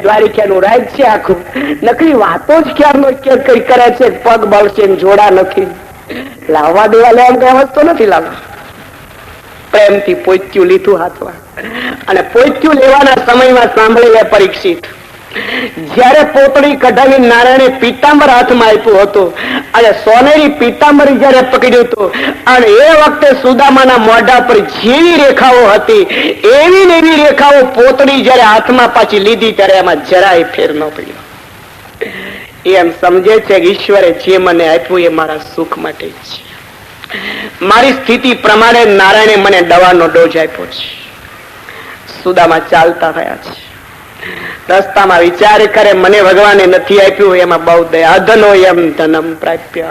દ્વારિકાનું રાજ છે આખું. નકરી વાતો જ ક્યારનો કઈ કરે છે, પગ બળશે જોડા નથી લાવવા દેવા લેવા કઈ વસ્તુ નથી લાવવા. પ્રેમથી પોચ્યું લીધું હાથમાં અને પોચ્યું લેવાના સમયમાં સાંભળી લે પરીક્ષિત. જયારે પોતળી કઢાવી નારાયણે પીતાંબર હાથમાં આપ્યું હતું અને સોનેરી પીતાંબર જયારે પકડ્યું હતું અને એ વખતે સુદામાના મોઢા પર જેવી રેખાઓ હતી એવી ને એવી રેખાઓ પોતળી જયારે હાથમાં પાછી લીધી ત્યારે એમાં જરાય ફેર ન પડ્યો. એમ સમજે છે કે ઈશ્વરે જે મને આપ્યું એ મારા સુખ માટે જ છે. મારી સ્થિતિ પ્રમાણે નારાયણે મને દવાનો ડોઝ આપ્યો છે. સુદામા ચાલતા થયા છે. રસ્તામાં વિચાર કરે મને ભગવાને નથી આપ્યું એમાં બહુ દયા. અધનો એમ ધનમ પ્રાપ્ય.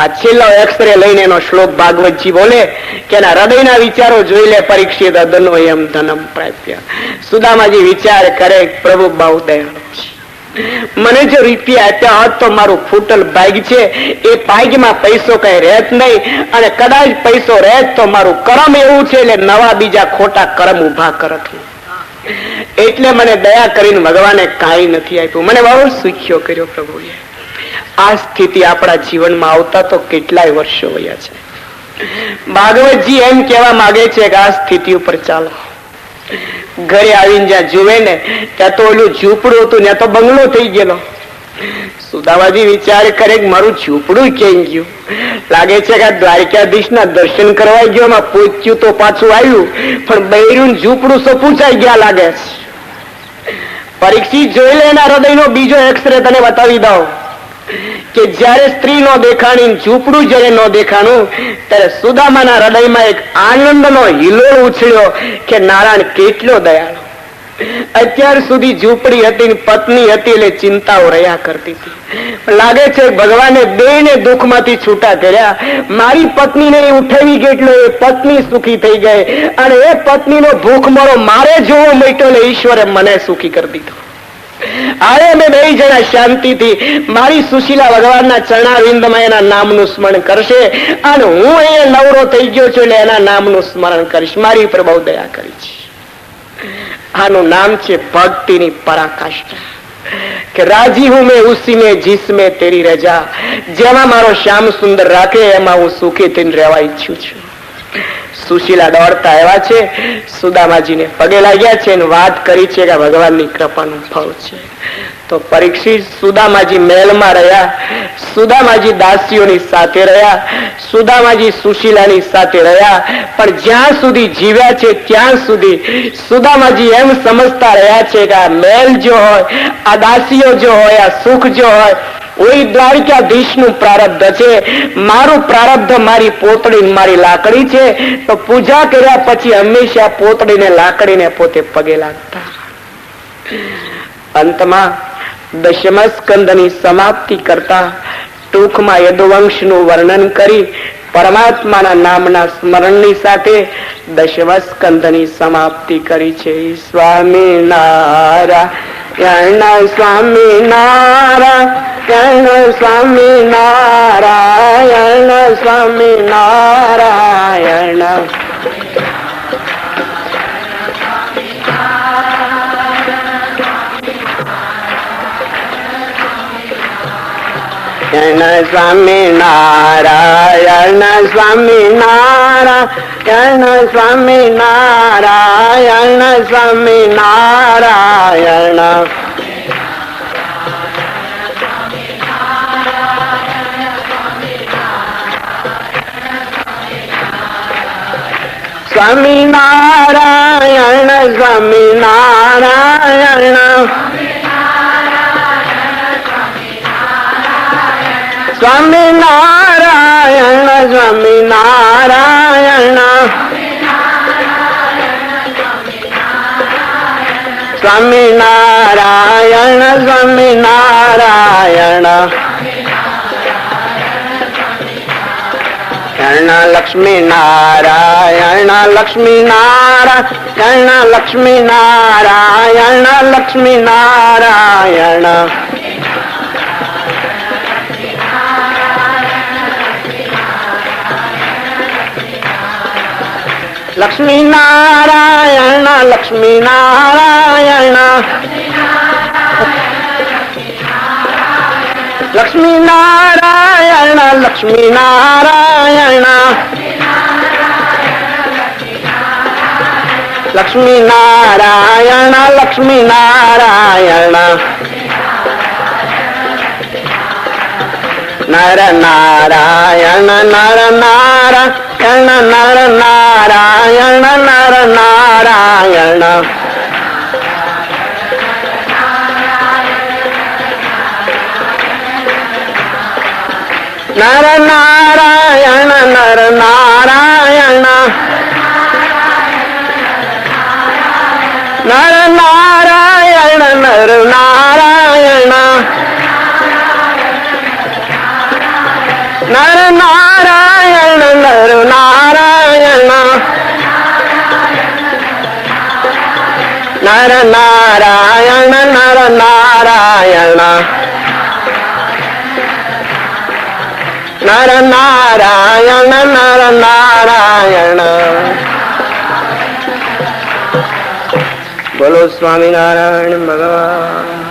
આ છેલ્લો એક્સરે લઈને એનો શ્લોક ભાગવતજી બોલે કે એના હૃદયના વિચારો જોઈ લે પરીક્ષિત. અધનો એમ ધનમ પ્રાપ્ય. સુદામાજી વિચાર કરે પ્રભુ બહુ દયાળુ છે. મને જો રૂપિયા આપ્યા હોત તો મારું ફૂટલ ભાગ છે એ ભાગમાં પૈસો કઈ રહેત નહીં અને કદાચ પૈસો રહેત તો મારું કર્મ એવું છે એટલે નવા બીજા ખોટા કર્મ ઉભા કરત. એટલે મને દયા કરીને ભગવાને કાંઈ નથી આપ્યું. મને બહુ સુખ્યો કર્યો પ્રભુએ. આ સ્થિતિ આપણા જીવનમાં આવતા તો કેટલાય વર્ષો વયા છે. ભાગવતજી એમ કહેવા માંગે છે કે આ સ્થિતિ ઉપર ચાલો. ઘરે આવીને જ્યાં જુએ ને ત્યાં તો ઓલું ઝૂંપડું હતું ત્યાં તો બંગલો થઈ ગયેલો. સુદામાજી વિચાર કરે કે મારું ઝૂંપડું ક્યાં ગયું. લાગે છે કે દ્વારકાધીશ ના દર્શન કરવા ગયો એમાં પૂછ્યું તો પાછું આવ્યું પણ બૈરું ઝૂંપડું સો પૂછાઈ ગયા લાગે છે. પરીક્ષિત જોઈ લે એના હૃદયનો બીજો એક્સરે તને બતાવી દઉં કે જયારે સ્ત્રી નો દેખાણી ઝૂંપડું જયારે ન દેખાણું ત્યારે સુદામાના હૃદયમાં એક આનંદનો હિલોળ ઉછળ્યો કે નારાયણ કેટલો દયાળુ. અત્યાર સુધી ઝૂંપડી હતી પત્ની હતી એટલે ચિંતાઓ રહ્યા કરતી હતી. લાગે છે ભગવાને બેને દુઃખમાંથી છૂટા કર્યા. મારી પત્નીને ઉઠાવી કેટલો એ પત્ની સુખી થઈ ગઈ અને એ પત્નીનો ભૂખમરો મારે જોવો મળ્યો એટલે ઈશ્વરે મને સુખી કરી દીધો. અરે મેં બે જણા શાંતિથી મારી સુશીલા ભગવાનના ચરણારવિંદમાં એના નામનું સ્મરણ કરશે અને હું અહીંયા નવરો થઈ ગયો છું એટલે એના નામનું સ્મરણ કરીશ. મારી ઉપર બહુ દયા કરી છે. આનું નામ છે ભક્તિની પરાકાષ્ઠા કે રાજી હું મેં ઉસી મેં જીસમે તેરી રજા. જેમાં મારો શ્યામ સુંદર રાખે એમાં હું સુખી થઈને રહેવા ઈચ્છું છું. સુશીલા દોડતા આવ્યા છે, સુદામાજીને પગે લાગ્યા છે અને વાત કરી છે કે ભગવાનની કૃપાનું ફળ છે. તો પરીક્ષિત સુદામાજી મહેલમાં રહ્યા, સુદામાજી દાસીઓની સાથે રહ્યા, સુદામાજી સુશીલાની સાથે રહ્યા, પણ જ્યાં સુધી જીવ્યા છે ત્યાં સુધી સુદામાજી એમ સમજતા રહ્યા છે કે આ મહેલ જો હોય, આ દાસીઓ જો હોય, આ સુખ જો હોય ઓઈ દ્વારકાધીશનું પ્રારબ્ધ છે. મારું પ્રારબ્ધ મારી પોતળી મારી લાકડી છે. તો પૂજા કર્યા પછી હંમેશા પોતળીને લાકડીને પોતે પગે લાગતા. અંતમાં દશમ સ્કંદની સમાપ્તિ કરતા ટૂંકમાં યદુવંશનું વર્ણન કરી પરમાત્માના નામના સ્મરણની સાથે દશમ સ્કંદની સમાપ્તિ કરી છે. સ્વામિનારાયણ સ્વામિનારાયણ સ્વામિનારાયણ સ્વામિનારાયણ. સ્વામિનારાયણ સ્વામિનારાયણ સ્વામિનારાયણ સ્વામિનારાયણ. સ્વામિનારાયણ સ્વામિનારાયણ સ્વામિનારાયણ સ્વામિનારાયણ સ્વામિનારાયણ સ્વામિનારાયણ. લક્ષ્મીનારાયણ લક્ષ્મીનારાયણ લક્ષ્મીનારાયણ લક્ષ્મીનારાયણ. લક્ષ્મીનારાયણ લક્ષ્મીનારાયણ લક્ષ્મી નારાયણ લક્ષ્મી નારાયણ લક્ષ્મી નારાયણ લક્ષ્મી નારાયણ નર નારાયણ નર નારાયણ નર નારાયણ નર નારાયણ નર નારાયણ નર નારાયણ નર નારાયણ નર નારાયણ નર નારાયણ નર નારાયણ નર નારાયણ નર નારાયણ નર નારાયણ નર નારાયણ. બોલો સ્વામિનારાયણ ભગવાન.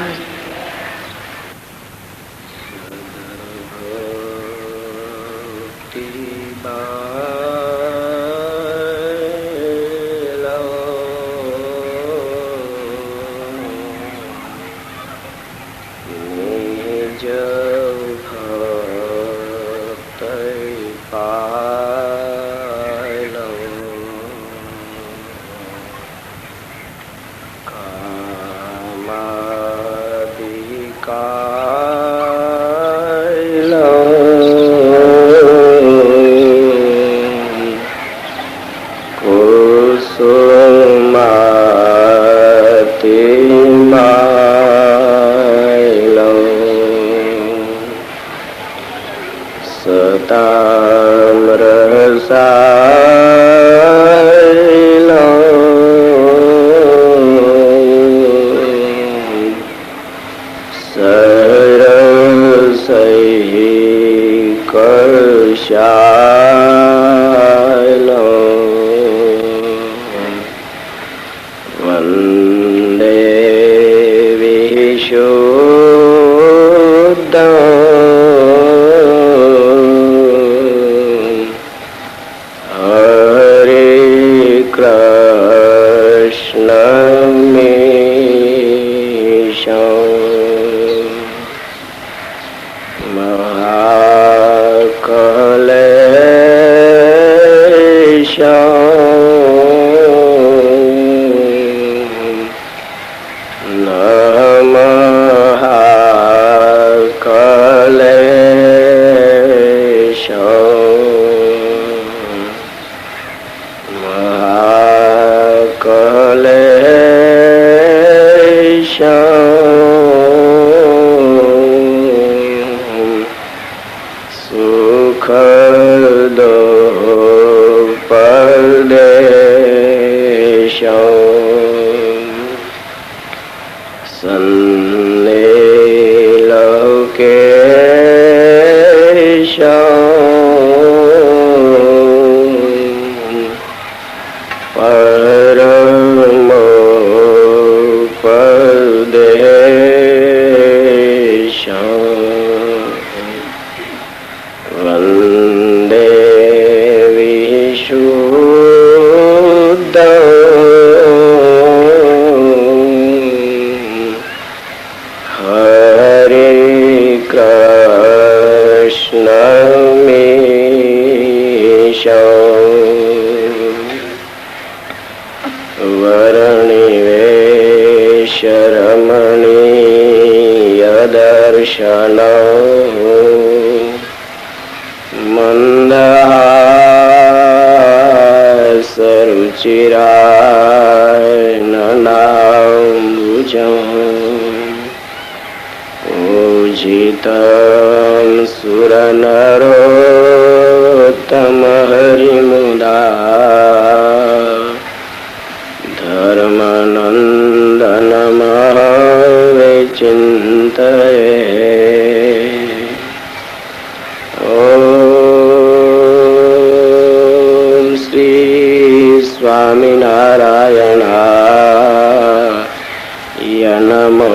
નમો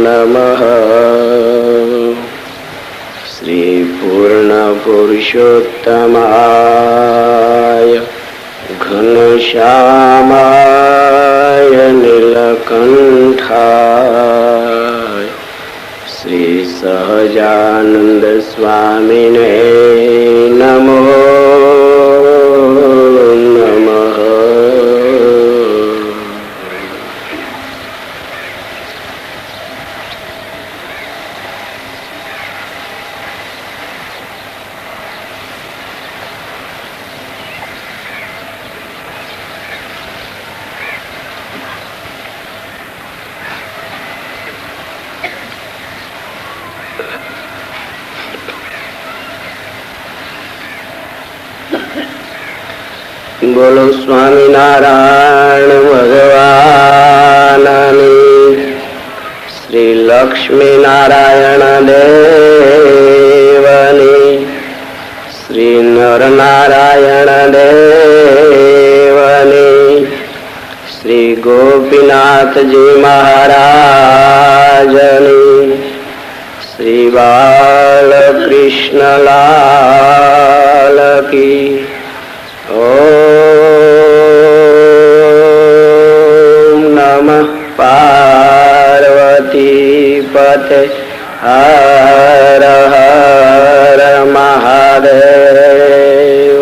નમઃ. પૂર્ણ પુરુષોત્તમાય ઘનશ્યામાય નીલકંઠાય શ્રી સહજાનંદ સ્વામીને નમો નમઃ. બોલો સ્વામિનારાયણ ભગવાનની. શ્રી લક્ષ્મી નારાયણ દેવની. શ્રી નરનારાયણ દેવની. શ્રી ગોપીનાથજી મહારાજની. શ્રી બાલકૃષ્ણલાલ કી. ઓમ નમઃ પાર્વતી પતે. હર હર મહાદેવ.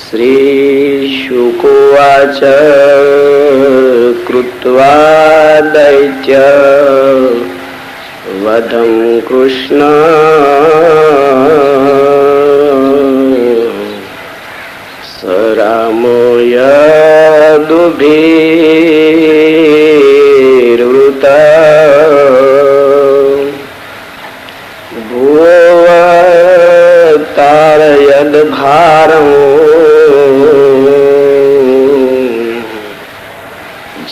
શ્રી શુકવાચ કૃત્વા દૈત્ય વધં કૃષ્ણ રામો યદુભીર્વૃત ભુવ તારયદ ભારમ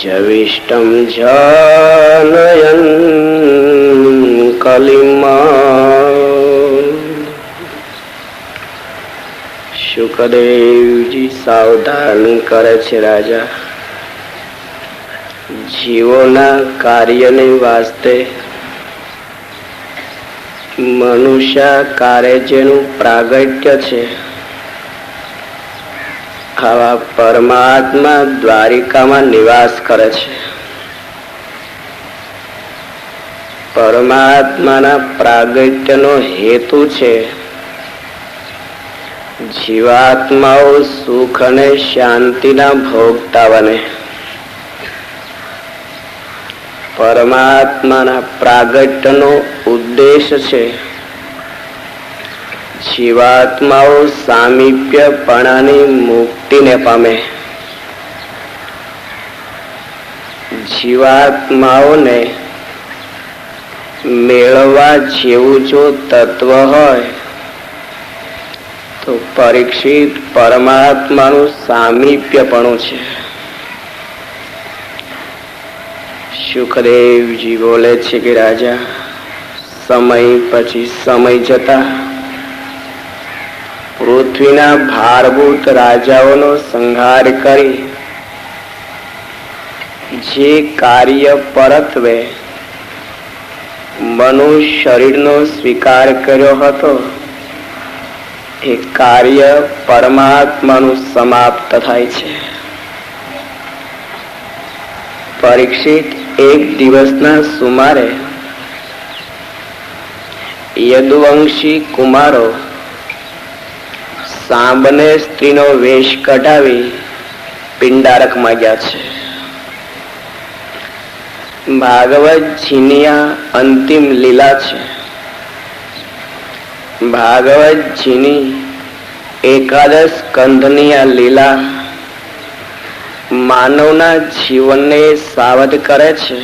જવિષ્ટમ જનયન કલિમા. શુકદેવજી સાવધાન કરે છે રાજા. જીવોના કાર્યને વાસ્તે મનુષ્ય કાર્ય જેનું પ્રાગટ્ય છે, આવા પરમાત્મા દ્વારિકામાં નિવાસ કરે છે. પરમાત્માના પ્રાગટ્યનો હેતુ છે જીવાત્માઓ સુખ અને શાંતિના ભોગતા બને. પરમાત્માના પ્રાગટ્યનો ઉદ્દેશ છે જીવાત્માઓ સામીપ્યપણાની મુક્તિને પામે. જીવાત્માઓને મેળવવા જેવું જો તત્વ હોય તો પરીક્ષિત પરમાત્માનું સામીપ્યપણું છે. સુખદેવજી બોલે છે કે રાજા, સમય પછી સમય જતા પૃથ્વીના ભારભૂત રાજાઓનો સંહાર કરી જે કાર્ય પરત્વે મનુષ્ય શરીરનો સ્વીકાર કર્યો હતો, એ કાર્ય પરમાત્માનું સમાપ્ત થાય છે. પરીક્ષિત એક દિવસના સુમારે યદુવંશી કુમારો સાંબને સ્ત્રીનો વેશ કઢાવી પિંડારકમાં ગયા છે. ભાગવતજીની આ અંતિમ લીલા છે. ભાગવતજીની એકાદશ સ્કંધની આ લીલા માનવના જીવનને સાવધ કરે છે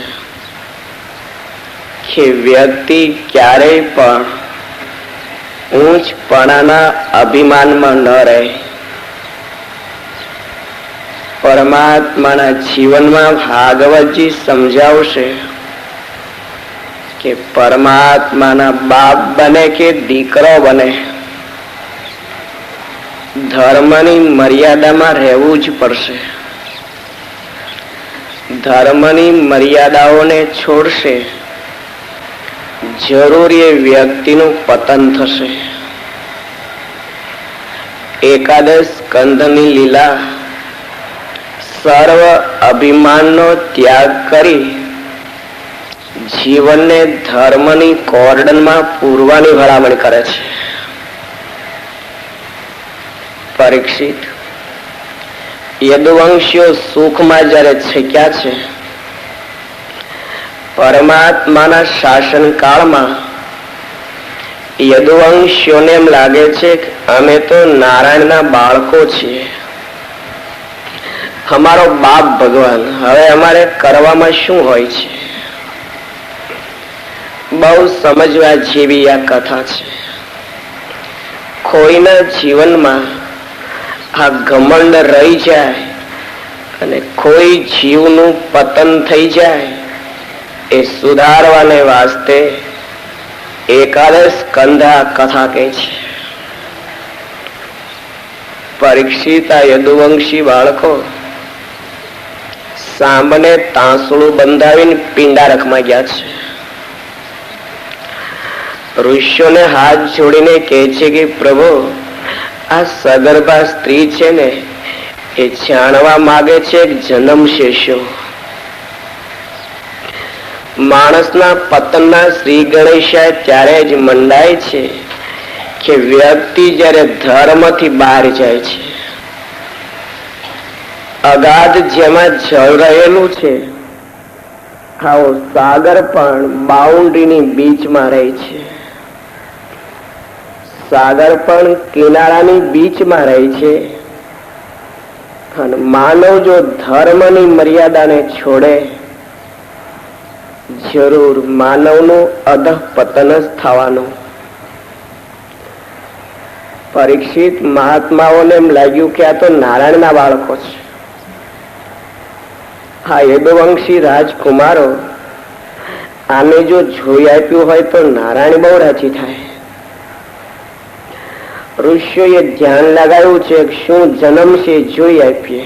કે વ્યક્તિ ક્યારેય પણ ઊંચપણાના અભિમાનમાં ન રહે. પરમાત્માના જીવનમાં ભાગવતજી સમજાવશે કે પરમાત્માના બાપ બને કે દીકરો બને, ધર્મની મર્યાદામાં રહેવું જ પડશે. ધર્મની મર્યાદાઓને છોડશે જરૂર એ વ્યક્તિનું પતન થશે. એકાદશ સ્કંધની લીલા સર્વ અભિમાનનો ત્યાગ કરી જીવનને ધર્મની કોર્ડનમાં પૂરવાની ભલામણ કરે છે. પરીક્ષિત, યદુવંશીઓ સુખમાં જયારે છક્યા છે, પરમાત્માના શાસન કાળમાં યદુવંશીઓને એમ લાગે છે કે અમે તો નારાયણના બાળકો છીએ, અમારો બાપ ભગવાન, હવે અમારે કરવામાં શું હોય છે. બહુ સમજવા જેવી આ કથા છે. કોઈના જીવનમાં આ ઘમંડ રહી જાય અને કોઈ જીવનું પતન થઈ જાય એ સુધારવાને વાસ્તે એકાદશ સ્કંધ આ કથા કહે છે. પરીક્ષિત, આ યદુવંશી બાળકો સાંભને તાંસળું બંધાવીને પિંડારકમાં ગયા છે. ઋષિઓને હાથ જોડીને કહે છે કે પ્રભુ, આ સગર્ભા સ્ત્રી છે ને, એ જાણવા માંગે છે જન્મશે શું. માણસના પતનના શ્રી ગણેશાય ત્યારે જ મંડાય છે કે વ્યક્તિ જ્યારે ધર્મથી બહાર જાય છે. અગાધ જેમાં જળ રહેલું છે, આવો સાગર પણ બાઉન્ડ્રીની બીચમાં રહે છે. સાગર પણ કિનારાની બીચમાં રહે છે. અને માનવ જો ધર્મની મર્યાદાને છોડે, જરૂર માનવનું અધઃપતન જ થવાનું. પરીક્ષિત, મહાત્માઓને એમ લાગ્યું કે આ તો નારાયણના બાળકો છે. હા, યદુવંશી રાજકુમારો આને જો જોઈ આપ્યું હોય તો નારાયણ બહુ રાજી થાય. ઋષિઓએ ધ્યાન લગાવ્યું છે શું જન્મ છે જોઈ આપીએ.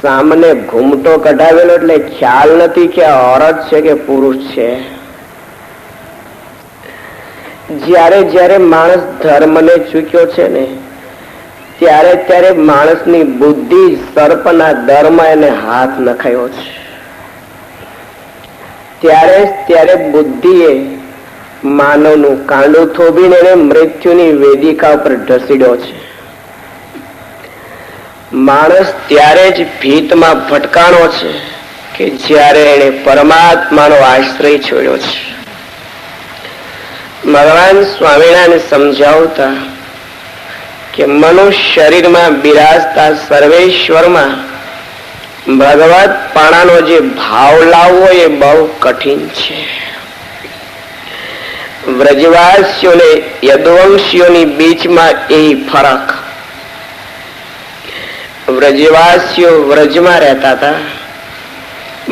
સામને ઘૂમટો કઢાવેલો એટલે ખ્યાલ નથી કે ઓરત છે કે પુરુષ છે. જ્યારે જ્યારે માણસ ધર્મને ચૂક્યો છે ને, ત્યારે ત્યારે માણસની બુદ્ધિ સર્પના દરમાં એને હાથ નખાયો છે. ત્યારે બુદ્ધિએ માનવનું કાંડું થોભીને એને મૃત્યુની વેદિકા ઉપર ઢસીડ્યો છે. માણસ ત્યારે જ ભીતમાં ભટકાણો છે કે જ્યારે એને પરમાત્માનો આશ્રય છોડ્યો છે. ભગવાન સ્વામિનારાયણ સમજાવતા કે મનુષ્ય શરીરમાં બિરાજતા સર્વેશ્વરમાં ભગવત પાણાનો જે ભાવ લાવવો એ બહુ કઠિન છે. વ્રજવાસીઓને યદુવંશીઓની બીચમાં એ ફરક. વ્રજવાસીઓ વ્રજમાં રહેતા હતા.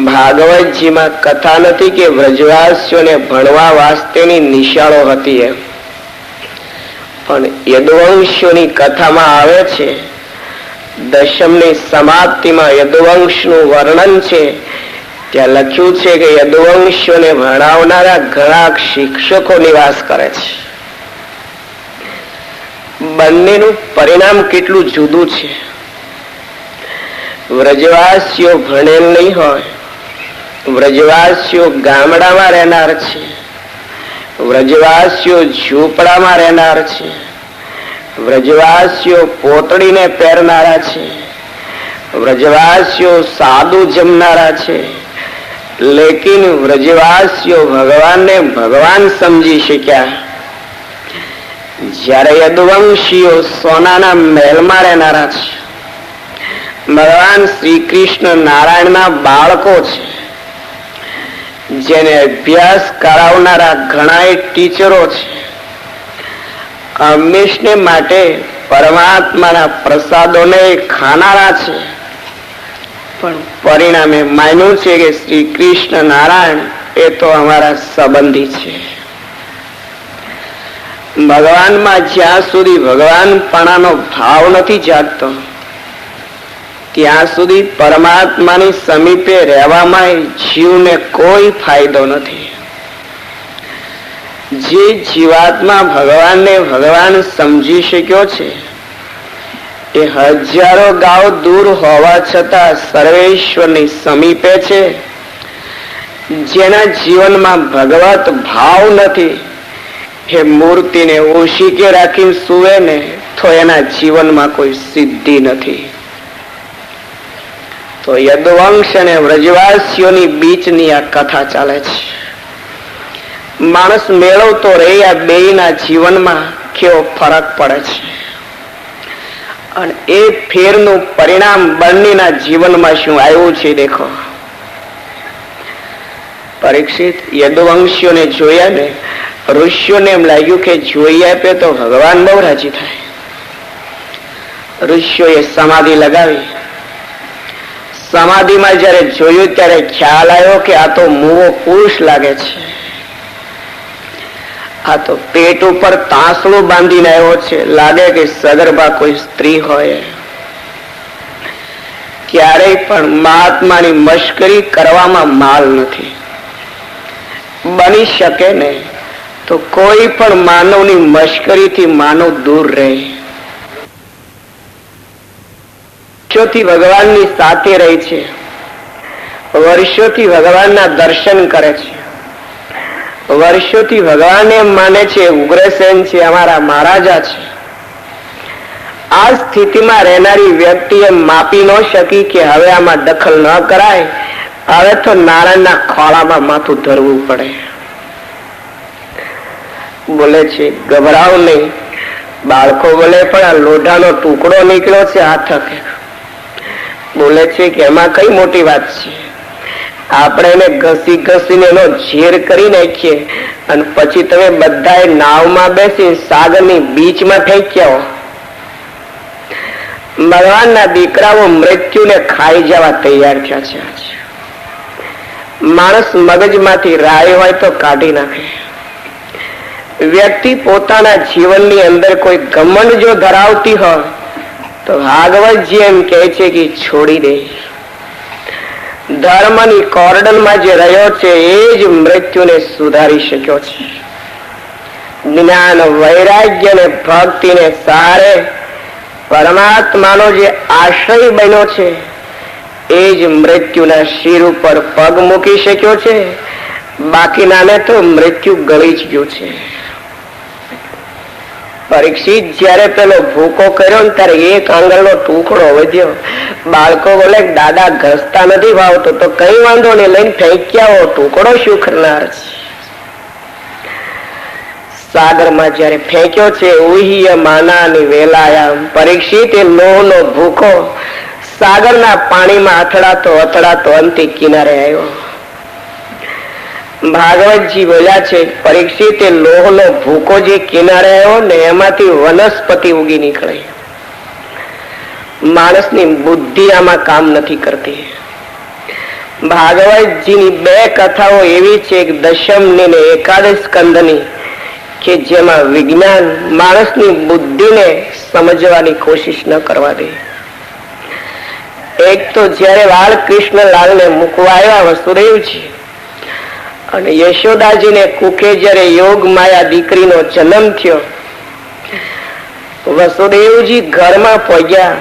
ભાગવતજીમાં કથા નથી કે વ્રજવાસીઓને ભણવા વાસ્તેની નિશાળો હતી એમ, પણ યદુવંશીઓની કથામાં આવે છે. દશમની સમાપ્તિમાં યદુવંશનું વર્ણન છે. ત્યાં લખ્યું છે કે યદુવંશીઓને ભણાવનારા ઘણા શિક્ષકો નિવાસ કરે છે. બંનેનું પરિણામ કેટલું જુદું છે. વ્રજવાસીઓ ભણેલ નહીં હોય, વ્રજવાસીઓ ગામડામાં રહેનાર છે, વ્રજવાસીઓ ઝૂંપડામાં રહેનાર છે, વ્રજવાસીઓ પોતડીને પહેરનારા છે, વ્રજવાસીઓ સાદું જમનારા છે. લેકિન વ્રજવાસીઓ ભગવાનને ભગવાન સમજી શક્યા, જ્યારે યદુવંશીઓ સોનાના મહેલમાં રહેનારા છે. ભગવાન શ્રી કૃષ્ણ નારાયણના બાળકો છે, જેને અભ્યાસ કરાવનારા ઘણા ટીચરો છે. હંમેશને માટે પરમાત્માના પ્રસાદોને ખાનારા છે. પણ પરિણામે માન્યું છે કે શ્રી કૃષ્ણ નારાયણ એ તો અમારા સંબંધી છે. ભગવાનમાં જ્યાં સુધી ભગવાનપણાનો ભાવ નથી જાગતો, ત્યાં સુધી પરમાત્માની સમીપે રહેવામાં જીવને કોઈ ફાયદો નથી. જે જીવાત્મા ભગવાનને ભગવાન સમજી શક્યો છે એ હજારો ગાઉ દૂર હોવા છતાં સર્વેશ્વરની સમીપે છે. જેના જીવનમાં ભગવત ભાવ નથી એ મૂર્તિને ઓશીકે રાખીને સુવે ને તો એના જીવનમાં કોઈ સિદ્ધિ નથી. તો યદુવંશ અને વ્રજવાસીઓની બીચની આ કથા ચાલે છે. માણસ મેળવતો રહે આ બેયના જીવનમાં કેવો ફરક પડે છે અને એ ફેરનું પરિણામ બંનેના જીવનમાં શું આવ્યું છે દેખો. પરીક્ષિત યદુવંશીઓને જોયા ને ઋષિઓને એમ લાગ્યું કે જોઈ આપે તો ભગવાન બહુ રાજી થાય. ઋષિઓએ સમાધિ લગાવી. સમાધિમાં જયારે જોયું ત્યારે ખ્યાલ આવ્યો કે આ તો મુવો પુરુષ લાગે છે. આ તો પેટ ઉપર તાંસળું બાંધીને આવ્યો છે. લાગે કે સગર્ભા કોઈ સ્ત્રી હોય. ક્યારેય પણ મહાત્માની મશ્કરી કરવામાં માલ નથી. બની શકે ને તો કોઈ પણ માનવની મશ્કરીથી માનવ દૂર રહે. વર્ષોથી ભગવાનની સાથે રહે છે. વર્ષોથી ભગવાનના દર્શન કરે છે. વર્ષોથી ભગવાન એમ માને છે ઉગ્રસેન છે અમારા મહારાજા છે. આ સ્થિતિમાં રહેનારી વ્યક્તિ એમ માપી ન શકી કે હવે આમાં દખલ ન કરાય. હવે તો નારાયણના ખોળામાં માથું ધરવું પડે. બોલે છે ગભરાવ નહીં. બાળકો બોલે પણ આ લોઢાનો ટુકડો નીકળ્યો છે હાથકે. બોલે છે કે એમાં કઈ મોટી વાત છે. આપણે એને ઘસી ઘસીને એનો ઝેર કરી નાખીએ અને પછી તમે બધા નાવમાં બેસી સાગરની બીચમાં ફેંક્યા. ભગવાનના દીકરાઓ મૃત્યુને ખાઈ જવા તૈયાર થયા છે. માણસ મગજમાંથી રાય હોય તો કાઢી નાખે. વ્યક્તિ પોતાના જીવનની અંદર કોઈ ઘમંડ જો ધરાવતી હોય તો ભાગવતજી એમ કહે છે કે છોડી દે. ધર્મની કોર્ડનમાં જે રહ્યો છે એ જ મૃત્યુને સુધારી શક્યો છે. જ્ઞાન વૈરાગ્ય ને ભક્તિને સહારે પરમાત્માનો જે આશ્રય બન્યો છે એ જ મૃત્યુના શિર ઉપર પગ મૂકી શક્યો છે. બાકીનાને તો મૃત્યુ ગળી જ ગયું છે. પરીક્ષિત જયારે પેલો ભૂકો કર્યો ને ત્યારે એક આંગળનો ટુકડો વધ્યો. બાળકો બોલે દાદા ઘસતા નથી ભાવતો તો કઈ વાંધો નહીં લઈને ફેંક્યા ટુકડો શું કરનાર છે. સાગરમાં જયારે ફેંક્યો છે ઉહિય માનાની વેલાયા. પરીક્ષિત એ લોહનો ભૂકો સાગરના પાણીમાં અથડાતો અથડાતો અંતે કિનારે આવ્યો. ભાગવતજી બોલ્યા છે પરીક્ષિત એ લોહનો ભૂકો જે કિનારે આવ્યો ને એમાંથી વનસ્પતિ ઉગી નીકળે. માણસની બુદ્ધિ આમાં કામ નથી કરતી. ભાગવતજીની બે કથાઓ એવી છે એક દશમની ને એકાદશ સ્કંદની કે જેમાં વિજ્ઞાન માણસની બુદ્ધિને સમજવાની કોશિશ ન કરવા દે. એક તો જયારે બાળકૃષ્ણલાલને મૂકવા આવ્યા વસુદેવજી અને યશોદાજીને કુખે જયારે યોગ માયા દીકરીનો જન્મ થયો. વસુદેવજી ઘરમાં પહોંચ્યા.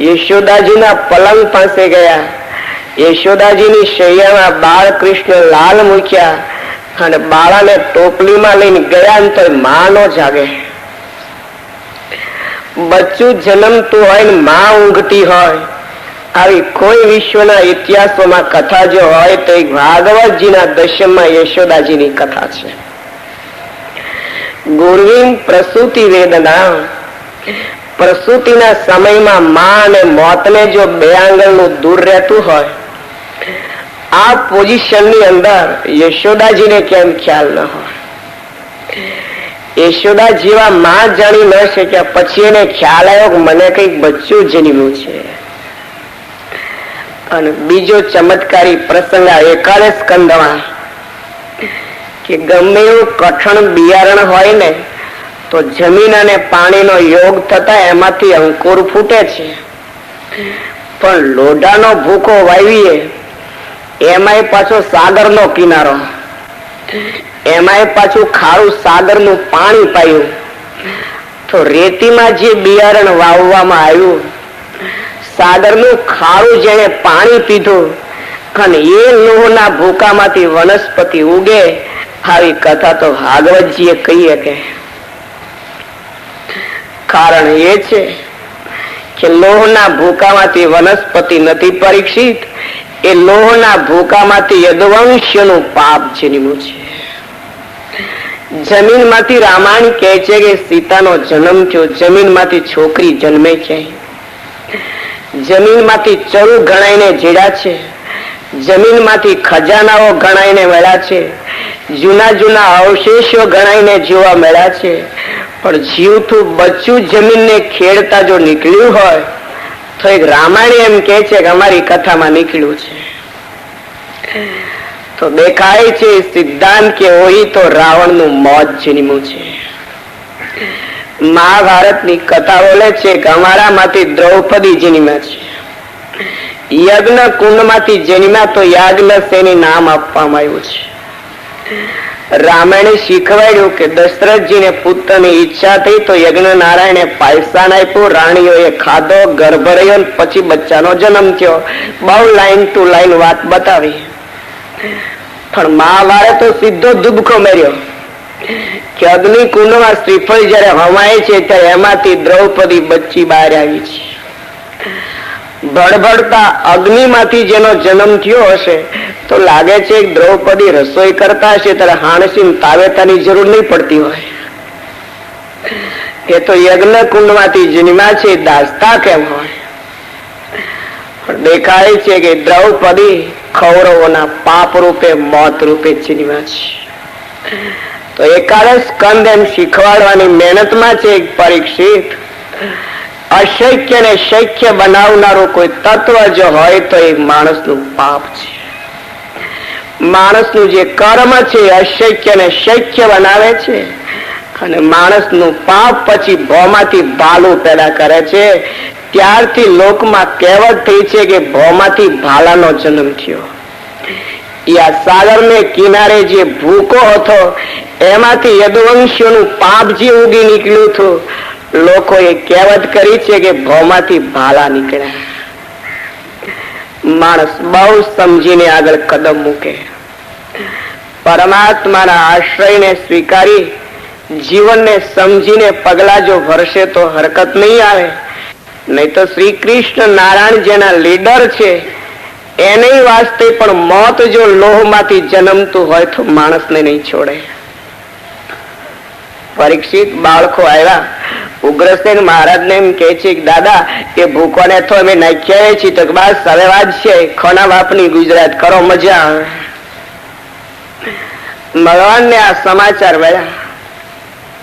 યશોદાજીના પલંગ પાસે ગયા. યશોદાજીની શૈયામાં બાળકૃષ્ણ લાલ મૂક્યા અને બાળાને ટોપલીમાં લઈને ગયા ને તો માં નો જાગે. બચ્ચું જન્મતું હોય ને માં ઊંઘતી હોય આવી કોઈ વિશ્વના ઇતિહાસોમાં કથા જો હોય તો એક ભાગવતજીના દશમમાં યશોદાજીની કથા છે. ગુરવીન પ્રસૂતિ વેદના. પ્રસૂતિના સમયમાં માં અને મોતને જો બે આંગળનું દૂર રહેતું હોય આ પોઝિશનની અંદર યશોદાજીને કેમ ખ્યાલ ન હોય. યશોદા જેવા માં જાણી ન શક્યા પછી એને ખ્યાલ આવ્યો કે મને કઈક બચ્ચું જન્મ્યું છે. અને બીજો ચમત્કારી પ્રસંગ એકાદશ સ્કંદમાં કે ગમે એવું કઠણ બિયારણ હોય ને તો જમીન અને પાણીનો યોગ થતા એમાંથી અંકુર ફૂટે છે. પણ લોઢાનો ભૂકો વાવીએ એમાંય પાછો સાગરનો કિનારો એમાંય પાછું ખારું સાગરનું પાણી પાયું તો રેતીમાં જે બિયારણ વાવવામાં આવ્યું, સાગરનું ખારું જેને પાણી પીધું અને એ લોહના ભૂકામાંથી વનસ્પતિ ઉગે, આવી કથા તો ભાગવતજીએ કહી કે કારણ એ છે કે લોહના ભૂકામાંથી વનસ્પતિ નથી પરીક્ષિત, એ લોહના ભૂકામાંથી યદુવંશનું પાપ જન્મ્યું છે. જમીનમાંથી રામાયણ કહે છે કે સીતાનો જન્મ થયો, જમીનમાંથી છોકરી જન્મે છે, જમીનમાંથી ચરુ ગણાઈને જીડા છે, જમીનમાંથી ખજાનાઓ ગણાઈને મળ્યા છે, જૂના જૂના અવશેષો ગણાઈને જોવા મળ્યા છે. પણ જીવતું બચ્ચું જમીનને ખેડતા જો નીકળ્યું હોય તો એક રામાયણ એમ કે છે કે અમારી કથામાં નીકળ્યું છે. તો દેખાય છે સિદ્ધાંત કે હોય તો રાવણનું મોત જન્મ્યું છે. મહાભારતની કથા બોલે છે કે અમારામાંથી દ્રૌપદી જન્મ્યા છે, યજ્ઞ કુંડમાંથી જન્મ્યા તો યાજ્ઞસેની નામ આપવામાં આવ્યું છે. રામાયણે શીખવાડ્યું કે દશરથજીને પુત્રની ઈચ્છા થઈ તો યજ્ઞ નારાયણે પાયસાન આપ્યું, રાણીઓએ ખાધો, ગર્ભ રહ્યો, પછી બચ્ચાનો જન્મ થયો. બહુ લાઈન ટુ લાઈન વાત બતાવી. પણ મહાભારત તો સીધો દુબકો મેર્યો કે અગ્નિકુંડમાં શ્રીફળ જયારે હમાય છે ત્યારે એમાંથી દ્રૌપદી બચ્ચી બહાર આવી છે. ભડભડતા અગ્નિમાંથી જેનો જન્મ થયો હશે તો લાગે છે દ્રૌપદી રસોઈ કરતા હશે ત્યારે હાણસી તાવેતાની જરૂર નહીં પડતી હોય. એ તો યજ્ઞ કુંડમાંથી જન્મ્યા છે, દાસ્તા કેમ હોય? દેખાય છે કે દ્રૌપદી કૌરવોના પાપ રૂપે મોત રૂપે જન્મ્યા છે. તો એકાદશ સ્કંદ એમ શીખવાડવાની મહેનતમાં છે પરીક્ષિત, અશક્ય ને શક્ય બનાવનારું કોઈ તત્વ જો હોય તો એ માણસનું પાપ છે. માણસનું જે કર્મ છે અશક્ય ને શક્ય બનાવે છે અને માણસનું પાપ પછી ભોમાંથી ભાલું પેદા કરે છે. ત્યારથી લોકમાં કહેવત થઈ છે કે ભોમાંથી ભાલાનો જન્મ થયો. આ સાગરને કિનારે જે ભૂકો હતો એમાંથી યદુવંશીઓનું પાપ જે ઉગી નીકળ્યું હતું, લોકોએ કહેવત કરી છે કે ભોમાંથી ભાલા નીકળ્યા. માણસ બહુ સમજીને આગળ કદમ મૂકે, પરમાત્માના આશ્રયને સ્વીકારી જીવનને સમજીને પગલા જો ભરશે તો હરકત નહીં આવે. નહીં તો શ્રી કૃષ્ણ નારાયણ જેના લીડર છે એને વાસ્તે પણ મોત જો લોહમાંથી જન્મતું હોય તો માણસને નહીં છોડે. પરીક્ષિત બાળકો આવ્યા, ઉગ્રસેન મહારાજને એમ કે છે દાદા એ ભૂકોને તો અમે નાખ્યા છીએ. તો બસ હવે વાત છે ખોના બાપની ગુજરાત કરો, મજા આવે. ભગવાનને આ સમાચાર મળ્યા,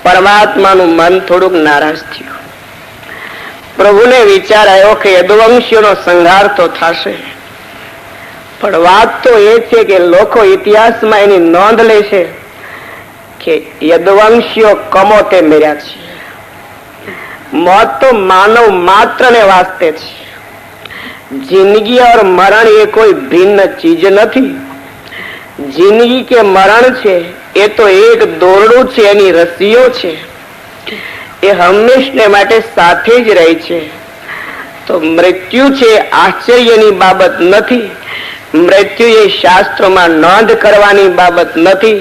પરમાત્માનું મન થોડુંક નારાજ થયું. પ્રભુને વિચાર આવ્યો કે યદુવંશીઓનો સંહાર તો થશે, પણ વાત તો એ છે કે લોકો ઇતિહાસમાં એની નોંધ લેશે કે યદુવંશીઓ કમોતે મર્યા છે. મોત તો માનવ માત્ર ને વાસ્તે છે. જિંદગી और મરણ એ કોઈ ભિન્ન ચીજ નથી. જિંદગી કે મરણ છે એ તો એક દોરડું છે, એની રસીઓ છે, એ હંમેશને માટે સાથે જ રહે છે. તો મૃત્યુ છે આશ્ચર્યની બાબત નથી. મૃત્યુ એ શાસ્ત્રોમાં નોંધ કરવાની બાબત નથી.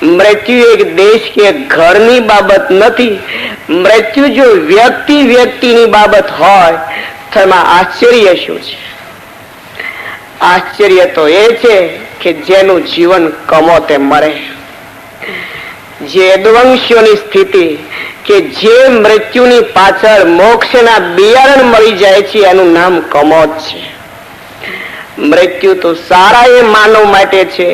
મૃત્યુ એક દેશ કે ઘરની બાબત નથી. મૃત્યુ જો વ્યક્તિની બાબત હોય તો એમાં આશ્ચર્ય શું છે? આશ્ચર્ય તો એ છે કે જેનું જીવન કમોતે મરે. જે યદુવંશીઓની સ્થિતિ કે જે મૃત્યુની પાછળ મોક્ષના બિયારણ મળી જાય છે એનું નામ કમોત છે. મૃત્યુ તો સારા એ માનવ માટે છે,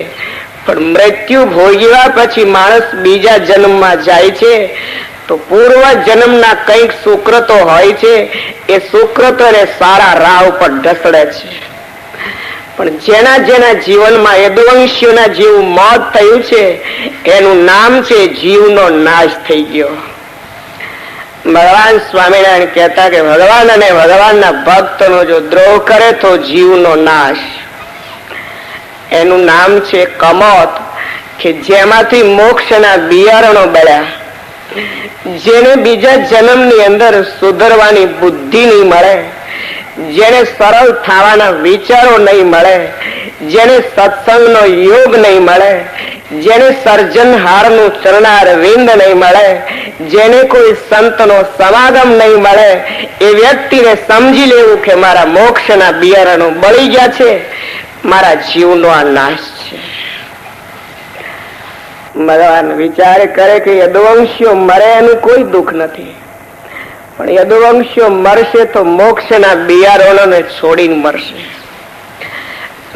પણ મૃત્યુ ભોગવ્યા પછી માણસ બીજા જન્મમાં જાય છે તો પૂર્વ જન્મના કંઈક સુકૃતો હોય છે, એ સુકૃતોને સારા રાહ ઉપર ઢસડે છે. પણ જેના જેના જીવનમાં યદુવંશીઓના જેવું મોત થયું છે એનું નામ છે જીવનો નાશ થઈ ગયો. ભગવાન સ્વામિનારાયણ કહેતા કે ભગવાન અને ભગવાનના ભક્તનો જો દ્રોહ કરે તો જીવનો નાશ. એનું નામ છે કમોત. કે જેમાંથી મોક્ષના બિયારણો બળ્યા, જેને બીજા જન્મની અંદર સુધરવાની બુદ્ધિ નહીં મળે, જેને સરળ થવાના વિચારો નહીં મળે, જેને સત્સંગનો યોગ નહીં મળે, જેને સર્જનહારનું ચરણારવિંદ નહીં મળે, જેને કોઈ સંતનો સમાગમ નહીં મળે, એ વ્યક્તિને સમજી લેવું કે મારા મોક્ષના બિયારણો બળી ગયા છે, મારા જીવનો આ નાશ છે. ભગવાન વિચાર કરે કે યદુવંશીઓ મરે એનું કોઈ દુઃખ નથી, પણ યદુવંશીઓ મરશે તો મોક્ષના બિયારણોને છોડીને મરશે.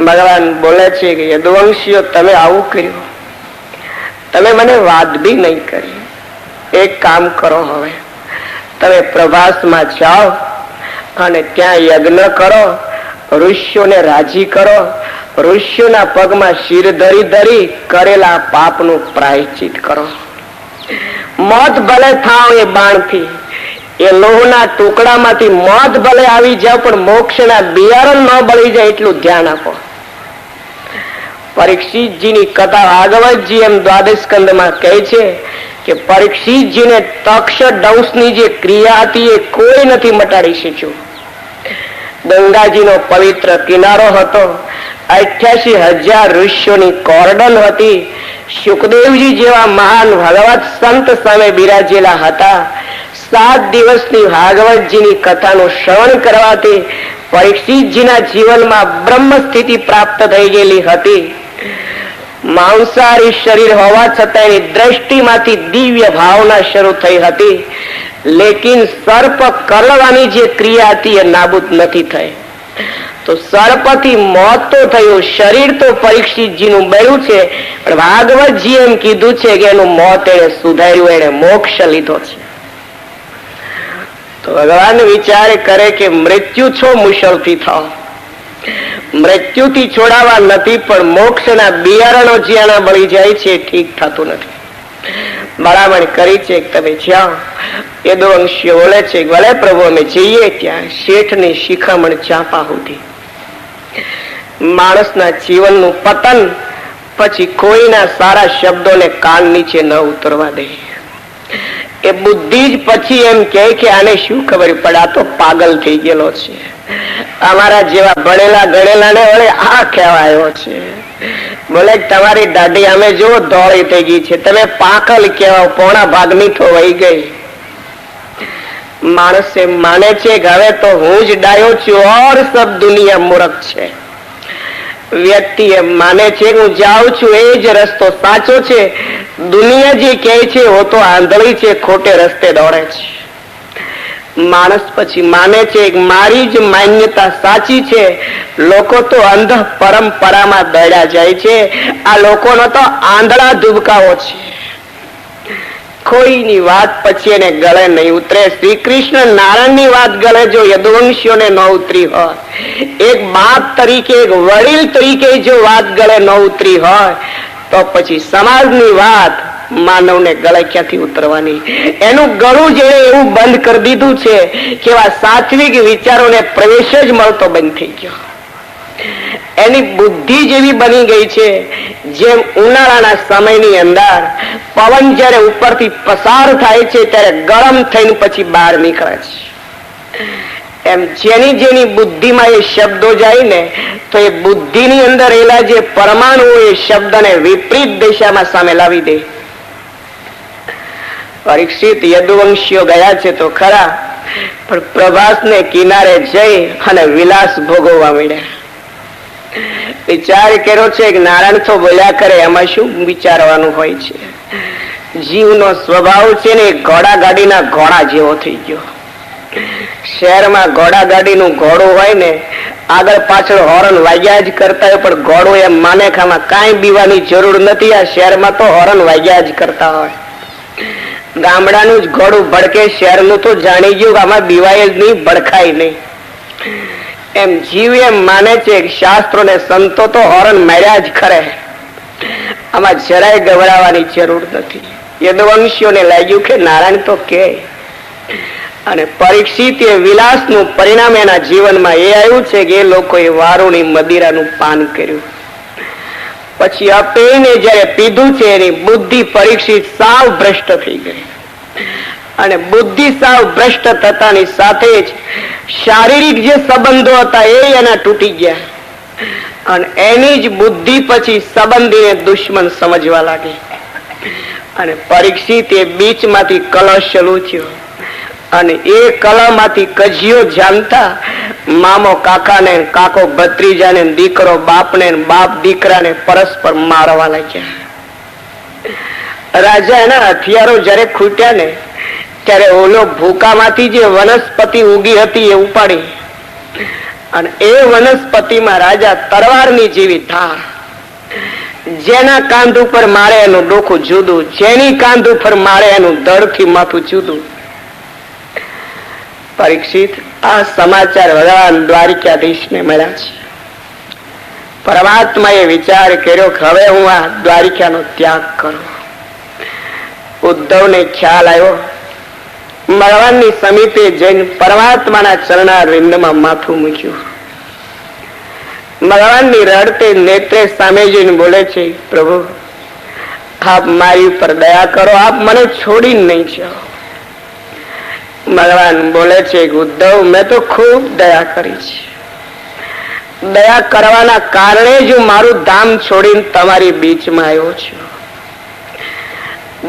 ભગવાન બોલે છે કે યદુવંશીઓ તમે આવું કર્યું, તમે મને વાત બી નહીં કરી. એક કામ કરો, હવે તમે પ્રભાસમાં જાઓ અને ત્યાં યજ્ઞ કરો, ઋષિઓને રાજી કરો, ઋષિઓના પગમાં શિર ધરી ધરી કરેલા પાપનું પ્રાયશ્ચિત કરો. મોત ભલે થાવ એ બાણથી, એ લોહના ટુકડામાંથી મોત ભલે આવી જાવ, પણ મોક્ષના બિયારણ ન બળી જાય એટલું ધ્યાન આપો. પરીક્ષિતજીની કથા ભાગવતજી એમ દ્વાદશ સ્કંદમાં કહે છે કે પરીક્ષિતજીને તક્ષ દંશની જે ક્રિયા હતી એ કોઈ નથી મટાડી શક્યું. ગંગાજીનો પવિત્ર કિનારો હતો, 88,000 ઋષિઓની કોર્ડન હતી, સુખદેવજી જેવા મહાન ભગવત સંત સામે બિરાજેલા હતા. 7 દિવસની ભાગવતજીની કથાનું શ્રવણ કરવાથી પરીક્ષિતજીના જીવનમાં બ્રહ્મ સ્થિતિ પ્રાપ્ત થઈ ગયેલી હતી. માંસાહારી શરીર હોવા છતાં એની દ્રષ્ટિમાંથી દિવ્ય ભાવના શરૂ થઈ હતી, લેકિન સર્પ કરડવાની જે ક્રિયા હતી એ નાબૂદ નથી થઈ. તો સર્પથી મોત તો થયું, શરીર તો પરીક્ષિતજીનું બળ્યું છે, પણ ભાગવતજી એમ કીધું છે કે એનું મોત એને સુધાર્યું, એને મોક્ષ લીધો છે. તો ભગવાન વિચાર કરે કે મૃત્યુ છો મુશલથી થાવ, મૃત્યુથી છોડાવા નથી, પણ મોક્ષના બિયારણો જ્યાં બળી જાય છે ઠીક થતું નથી. બરાબર કરી છે તમે જાઓ. યદુવંશીઓ બોલે છે ભલે પ્રભુ અમે જઈએ ત્યાં શેઠની શિખામણ ચાપા સુધી. માણસના જીવનનું પતન પછી કોઈના સારા શબ્દોને કાન નીચે ન ઉતરવા દે. એ બુદ્ધિ જ પછી એમ કે આને શું ખબર પડે, આ તો પાગલ થઈ ગયેલો છે, અમારા જેવા ભણેલા ગણેલા ને વળે આ કહેવાયો છે. બોલે તમારી દાઢી અમે જો ધોળી થઈ ગઈ છે, તમે પાકલ કહેવાય, પોણા ભાગની તો વહી ગઈ. માણસ એમ માને છે કે હવે તો હું જ ડાયો છું ઓર સબ દુનિયા મૂર્ખ છે. વ્યક્તિ એમ માને છે કે હું જાઉં છું એ જ રસ્તો સાચો છે, દુનિયા જે કહે છે वो તો આંધળી છે, ખોટે રસ્તે દોડે છે. માણસ પછી માને છે કે મારી જ માન્યતા સાચી છે, લોકો તો અંધ પરંપરામાં દોડ્યા જાય છે, આ લોકોનો તો આંધળા ધુબકાઓ છે. કોઈની વાત પછી એને ગળે નહીં ઉતરે. શ્રી કૃષ્ણ નારાયણની વાત ગળે જો યદુવંશીઓને ન ઉતરી હોય, એક બાપ તરીકે એક વડીલ તરીકે જો વાત ગળે ન ઉતરી હોય, તો પછી સમાજની વાત માનવને ગળે ક્યાંથી ઉતરવાની? એનું ગળું જેને એવું બંધ કરી દીધું છે કે એવા સાત્વિક વિચારોને પ્રવેશ જ મળતો બંધ થઈ ગયો. એની બુદ્ધિ જેવી બની ગઈ છે જેમ ઉનાળાના સમયની અંદર પવન જયારે ઉપરથી પસાર થાય છે ત્યારે ગરમ થઈને પછી બહાર નીકળે છે, એમ જેની જેની બુદ્ધિમાં એ શબ્દો જાય ને તો એ બુદ્ધિની અંદર રહેલા જે પરમાણુ એ શબ્દને વિપરીત દિશામાં સામે લાવી દે. પરીક્ષિત યદુવંશીઓ ગયા છે તો ખરા, પણ પ્રભાસને કિનારે જઈ અને વિલાસ ભોગવવા મળ્યા. વિચાર કર્યો છે કે નારાયણ તો બોલ્યા કરે, એમાં શું વિચારવાનું હોય છે? જીવનો સ્વભાવ છે ને ઘોડા ગાડીના ઘોડા જેવો થઈ ગયો. શહેરમાં ઘોડા ગાડીનું ઘોડું હોય ને આગળ પાછળ હોર્ન વાગ્યા જ કરતા હોય, પણ ઘોડું એમ માને કે આમાં કાંઈ બીવાની જરૂર નથી, આ શહેરમાં તો હોર્ન વાગ્યા જ કરતા હોય. ગામડાનું જ ઘોડું ભડકે, શહેરનું તો જાણી ગયું આમાં બીવાય જ નહીં, ભડકાય નહીં. એમ જીવ એમ માને છે કે શાસ્ત્રો ને સંતો તો હોર્ન માર્યા જ ખરે, આમાં જરાય ગભરાવાની જરૂર નથી. યદુવંશીઓને લાગ્યું કે નારાયણ તો કે, અને પરીક્ષિત એ વિલાસનું પરિણામ એના જીવનમાં એ આવ્યું છે કે એ લોકોએ વારુણી મદિરાનું પાન કર્યું. પછી અપેને જયારે પીધું છે એની બુદ્ધિ પરીક્ષિત સાવ ભ્રષ્ટ થઈ ગઈ, અને બુદ્ધિ સાવ ભ્રષ્ટ થતાની સાથે જ શારીરિક જે સંબંધો હતા એ એના તૂટી ગયા, અને એની જ બુદ્ધિ પછી સંબંધીને દુશ્મન સમજવા લાગી. અને પરીક્ષિત એ બીચમાંથી કલશ ચાલુ થયો, અને એ કલમાંથી કજિયો જામતા મામો કાકાને, કાકો ભત્રીજાને, દીકરો બાપને, બાપ દીકરાને પરસ્પર મારવા લાગ્યા. રાજા એના હથિયારો જયારે ખૂટ્યા ને ત્યારે ઓલો ભૂકામાંથી જે વનસ્પતિ ઉગી હતી એ ઉપાડી, અને એ વનસ્પતિમાં રાજા તરવારની જેવી ધાર, જેના કાંધ ઉપર મારે એનું ડોકું જુદું, જેની કાંધ ઉપર મારે એનું ધડથી માથું જુદું. પરીક્ષિત, આ સમાચાર ભગવાન દ્વારિકાધીશને મળ્યા છે. પરમાત્માએ વિચાર કર્યો કે હવે હું આ દ્વારિકાનો ત્યાગ કરું. ઉદ્ધવને ખ્યાલ આવ્યો, ભગવાનની સમીપે જઈને પરમાત્માના ચરણારવિંદમાં માથું મૂક્યું. ભગવાનની રડતે નેત્રે સામે જોઈને બોલે છે, પ્રભુ આપ મારી ઉપર દયા કરો, આપ મને છોડીને નહીં જાઓ. ભગવાન બોલે છે, ઉદ્ધવ મેં તો ખૂબ દયા કરી છે, દયા કરવાના કારણે જ હું મારું ધામ છોડીને તમારી બીચમાં આવ્યો છું.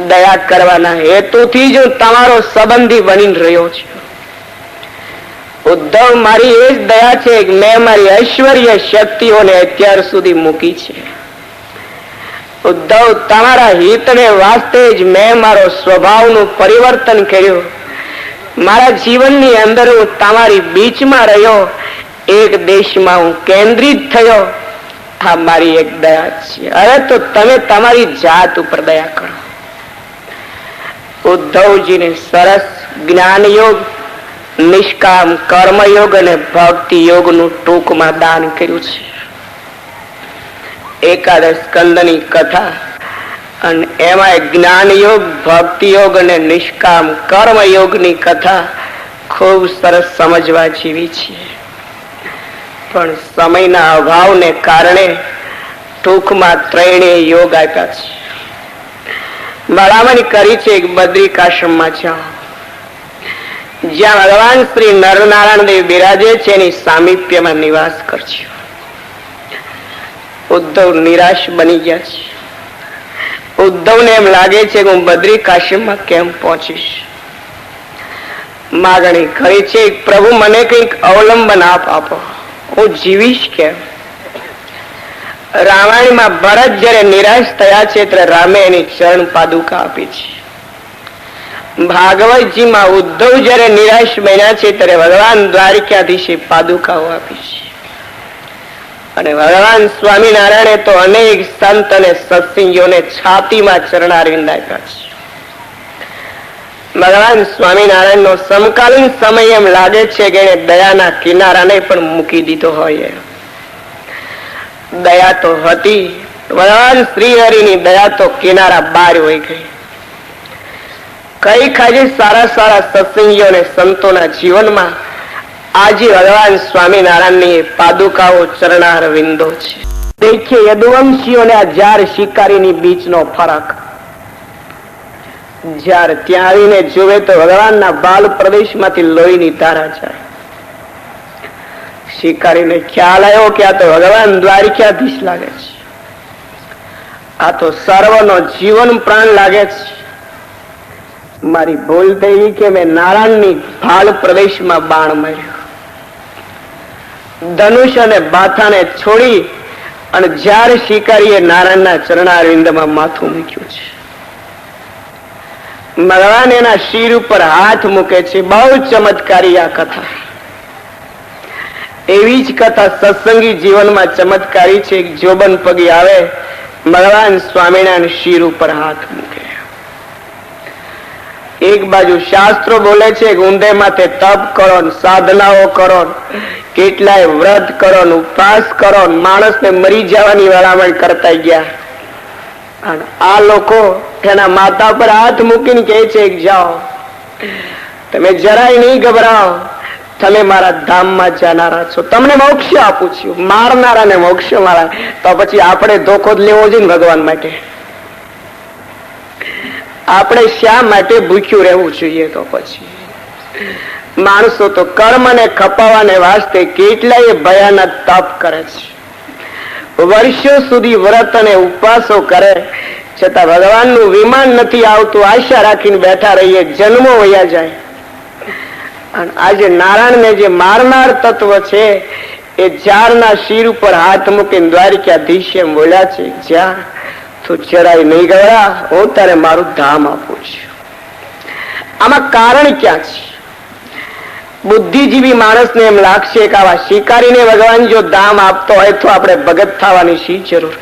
દયા કરવાના હેતુથી જ હું તમારો સંબંધી બની રહ્યો છું. ઉદ્ધવ, મારી એ જ દયા છે કે મેં મારી ઐશ્વર્ય શક્તિઓને અત્યાર સુધી મૂકી છે. ઉદ્ધવ, તમારા હિતને વાસ્તે જ મેં મારો સ્વભાવનું પરિવર્તન કર્યું. મારા જીવનની અંદર હું તમારી બીચમાં રહ્યો, એક દેશમાં હું કેન્દ્રિત થયો. આ મારી એક દયા છે. હવે તો તમે તમારી જાત ઉપર દયા કરો. ઉદ્ધવજીને સરસ જ્ઞાન યોગ, નિષ્કામ કર્મયોગ અને ભક્તિ યોગનું ટૂંકમાં દાન કર્યું છે. એકાદશ સ્કંદની કથા, અને એમાં જ્ઞાન યોગ, ભક્તિ યોગ અને નિષ્કામ કર્મયોગની કથા ખૂબ સરસ સમજવા જેવી છે. પણ સમયના અભાવને કારણે ટૂંકમાં ત્રણેય યોગ આપ્યા છે. ભલામણ કરી છે કે બદ્રિકાશ્રમમાં જાઓ, જ્યાં ભગવાન શ્રી નરનારાયણ દેવ બિરાજે છે એની સામીપ્યમાં નિવાસ કરજો. ઉદ્ધવ નિરાશ બની ગયા છે. ઉદ્ધવને એમ લાગે છે કે હું બદ્રિકાશ્રમમાં કેમ પહોંચીશ. માગણી કરી છે, પ્રભુ મને કંઈક અવલંબન આપો, હું જીવીશ કેમ. રામાયણમાં ભરત જયારે નિરાશ થયા છે ત્યારે રામે એની ચરણ પાદુકા આપી છે. ભાગવતજીમાં ઉદ્ધવ જયારે નિરાશ બન્યા છે ત્યારે ભગવાન દ્વારિકાધીશે પાદુકાઓ આપી છે. અને ભગવાન સ્વામિનારાયણે તો અનેક સંત અને સત્સંગીઓને છાતીમાં ચરણારવિંદ આપ્યા છે. ભગવાન સ્વામિનારાયણનો સમકાલીન સમય એમ લાગે છે કે એને દયાના કિનારાને પણ મૂકી દીધો હોય. દયા તો હતી, ભગવાન શ્રી હરિની દયા તો કિનારા બાર હોય ગઈ. કઈ ખાજે સારા સારા સત્સંગીઓ અને સંતોના જીવનમાં આજે ભગવાન સ્વામિનારાયણની પાદુકાઓ ચરણારવિંદો છે. દેખીએ યદુવંશીઓને આ જાર શિકારીની બીચનો ફરક. જ્યારે ત્યાં આવીને જોવે તો ભગવાનના બાલ પ્રદેશમાંથી લોહીની ધારા જાય. શિકારીને ખ્યાલ આવ્યો કે આ તો ભગવાન દ્વારિકાધીશ લાગે છે, આ તો સર્વનો જીવન પ્રાણ લાગે છે. મારી ભૂલ થઈ કે મેં નારાયણની ભાલ પ્રદેશમાં બાણ માર્યું. ધનુષ અને બાથાને છોડી અને જ્યારે શિકારીએ નારાયણના ચરણારવિંદમાં માથું મૂક્યું છે, ભગવાન એના શિર ઉપર હાથ મૂકે છે. બહુ ચમત્કારી આ કથા. એવી જ કથા સત્સંગી જીવનમાં ચમત્કારી છે. જોબન પગી આવે, ભગવાન સ્વામિનારાયણ શિર ઉપર હાથ મૂકે. એક બાજુ શાસ્ત્રો બોલે છે કે ઊંધે માથે તપ કરો, સાધનાઓ કરો, કેટલાય વ્રત કરો, ઉપવાસ કરો, માણસને મરી જવાની વળામણ કરતા ગયા. આ લોકો એના માથા પર હાથ મૂકીને કહે છે કે જાઓ, તમે જરાય નહીં ગભરાઓ, તમે મારા ધામમાં જનારા છો, તમને મોક્ષ આપું છું. મારનારાને મોક્ષ મારા, તો પછી આપણે ધોખો જ લેવો જોઈએ ને ભગવાન માટે? આપણે શા માટે ભૂખ્યું રહેવું જોઈએ? તો પછી માણસો તો કર્મને ખપાવાને વાસ્તે કેટલાય ભયાનક તપ કરે છે, વર્ષો સુધી વ્રત અને ઉપવાસો કરે, છતાં ભગવાનનું વિમાન નથી આવતું. આશા રાખીને બેઠા રહીએ, જન્મો વયા જાય. અને આજે નારાયણને જે મારનાર તત્વ છે એ ઝાડના શિર ઉપર હાથ મૂકીને દ્વારિકાધીશે બોલ્યા છે, જ્યાં તું જરાય નહીં ગવરા, હું તારે મારું ધામ આપું છું. આમાં કારણ ક્યાં છે? બુદ્ધિજીવી માણસને એમ લાગશે કે આવા શિકારીને ભગવાન જો ધામ આપતો હોય તો આપણે ભગત થવાની શી જરૂર?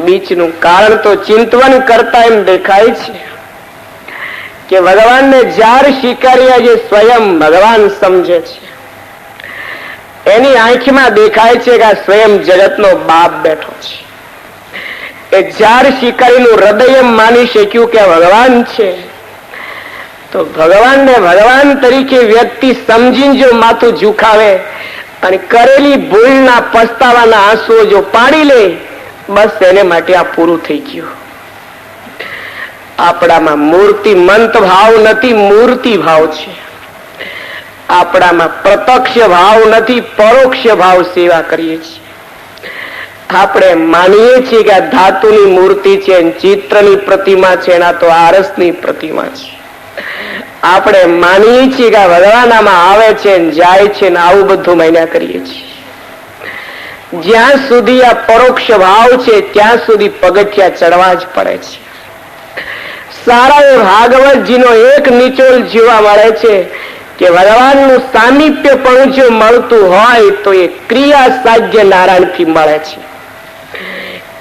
બીચનું કારણ તો ચિંતવન કરતા એમ દેખાય છે કે ભગવાનને જાર શિકારી જે સ્વયં ભગવાન સમજે છે, એની આંખમાં દેખાય છે કે આ સ્વયં જગતનો બાપ બેઠો છે. એ જાર શિકારીનું હૃદય એમ માની શક્યું કે ભગવાન છે, તો ભગવાનને ભગવાન તરીકે વ્યક્તિ સમજીને જો માથું ઝુકાવે અને કરેલી ભૂલના પસ્તાવાના આંસુઓ જો પાડી લે, બસ એને માટે આ પૂરું થઈ ગયું. આપણામાં મૂર્તિમંત ભાવ નથી, મૂર્તિ ભાવ છે. આપણામાં પ્રત્યક્ષ ભાવ નથી, પરોક્ષ ભાવ સેવા કરીએ છીએ. આપણે માનીએ છીએ કે આ ધાતુની મૂર્તિ છે, ચિત્રની પ્રતિમા છે, એના તો આરસની પ્રતિમા છે. આપણે માનીએ છીએ કે ભગવાન આમાં આવે છે જાય છે ને આવું બધું માન્યા કરીએ છીએ. જ્યાં સુધી આ પરોક્ષ ભાવ છે ત્યાં સુધી પગથિયા ચડવા જ પડે છે. સારા એ ભાગવતજીનો એક નિચોડ જોવા મળે છે કે ભગવાનનું સામીપ્ય પણ જો મળતું હોય તો એ ક્રિયા સાધ્ય નારાયણથી મળે છે,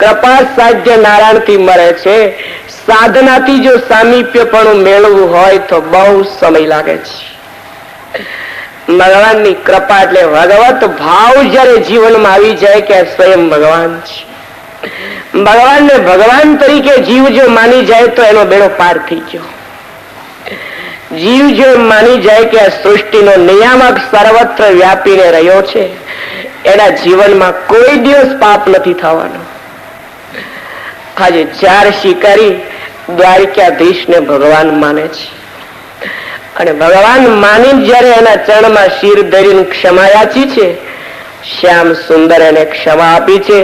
કૃપા સાધ્ય નારાયણથી મળે છે. સાધનાથી જો સામીપ્ય પણ મેળવવું હોય તો બહુ સમય લાગે છે. ભગવાનની કૃપા એટલે ભગવત ભાવ જયારે જીવનમાં આવી જાય કે સ્વયં ભગવાન છે, ભગવાનને ભગવાન તરીકે જીવ જો માની જાય તો એનો બેડો પાર થઈ ગયો. જીવ જો માની જાય કે આ સૃષ્ટિનો નિયામક સર્વત્ર વ્યાપીને રહ્યો છે, એના જીવનમાં કોઈ દિવસ પાપ નથી થવાનો. આજે ચાર શિકારી દ્વારિકાધીશને ભગવાન માને છે અને ભગવાન માની જયારે એના ચરણમાં શિર ધરીને ક્ષમા યાચી છે, શ્યામ સુંદર એને ક્ષમા આપી છે.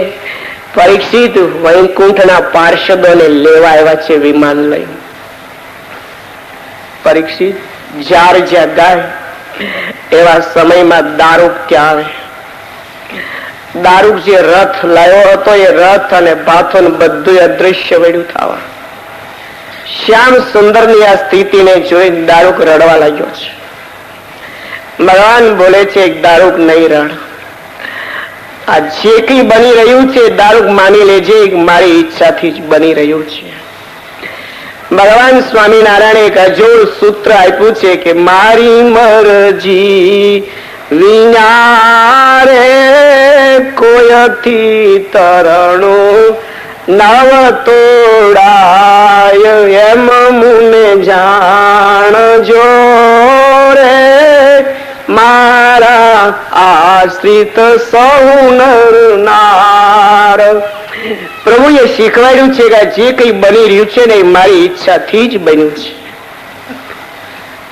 પરીક્ષિત વૈકુંઠના પાર્ષદોને લેવા આવ્યા છે વિમાન લઈ. પરીક્ષિત જાર જ્યાં ગાય એવા સમયમાં દારૂક ત્યાં આવે. દારૂક જે રથ લાવ્યો હતો એ રથ અને ભાથોન બધું અદૃશ્ય વેડ્યું થવા. શ્યામ સુંદરની આ સ્થિતિને જોઈ દારૂક રડવા લાગ્યો છે. ભગવાન બોલે છે દારૂક નહીં રડ, આ જે કઈ બની રહ્યું છે દારૂક માની લેજે મારી ઈચ્છાથી જ બની રહ્યું છે. ભગવાન સ્વામિનારાયણ એક અજોડ સૂત્ર આપ્યું છે કે મારી મરજી વિના રે કોયથી તરણું નવ તોડાય, એમ મુને જાણજો રે મારા આશ્રિત સૌ નર નાર. પ્રભુએ શીખવાડ્યું છે કે જે કઈ બની રહ્યું છે ને એ મારી ઈચ્છાથી જ બન્યું છે.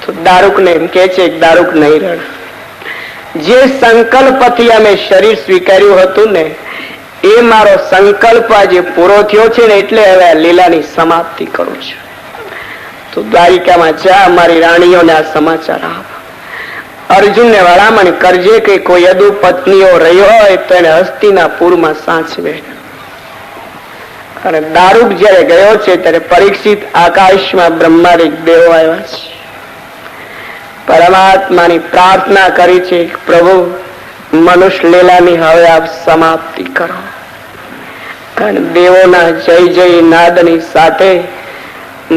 તો દારૂકને એમ કે છે દારૂક નહીં રડ, જે સંકલ્પથી અમે શરીર સ્વીકાર્યું હતું ને એ મારો સંકલ્પ આજે પૂરો થયો છે ને એટલે હવે આ લીલાની સમાપ્તિ કરું છું. તો દ્વારિકામાં જા મારી રાણીઓને આ સમાચાર આપ. અર્જુનને વડામણ કરજે કે કોઈ યદુ પત્નીઓ રહ્યો હોય તો એને હસ્તિનાપુરમાં સાચવે. અને દારૂક જયારે ગયો છે ત્યારે પરીક્ષિત આકાશમાં બ્રહ્માદિક દેવો આવ્યા છે. પરમાત્માની પ્રાર્થના કરી છે પ્રભુ મનુષ્ય લીલાની હવે આપ સમાપ્તિ કરો. અને દેવોના જય જય નાદની સાથે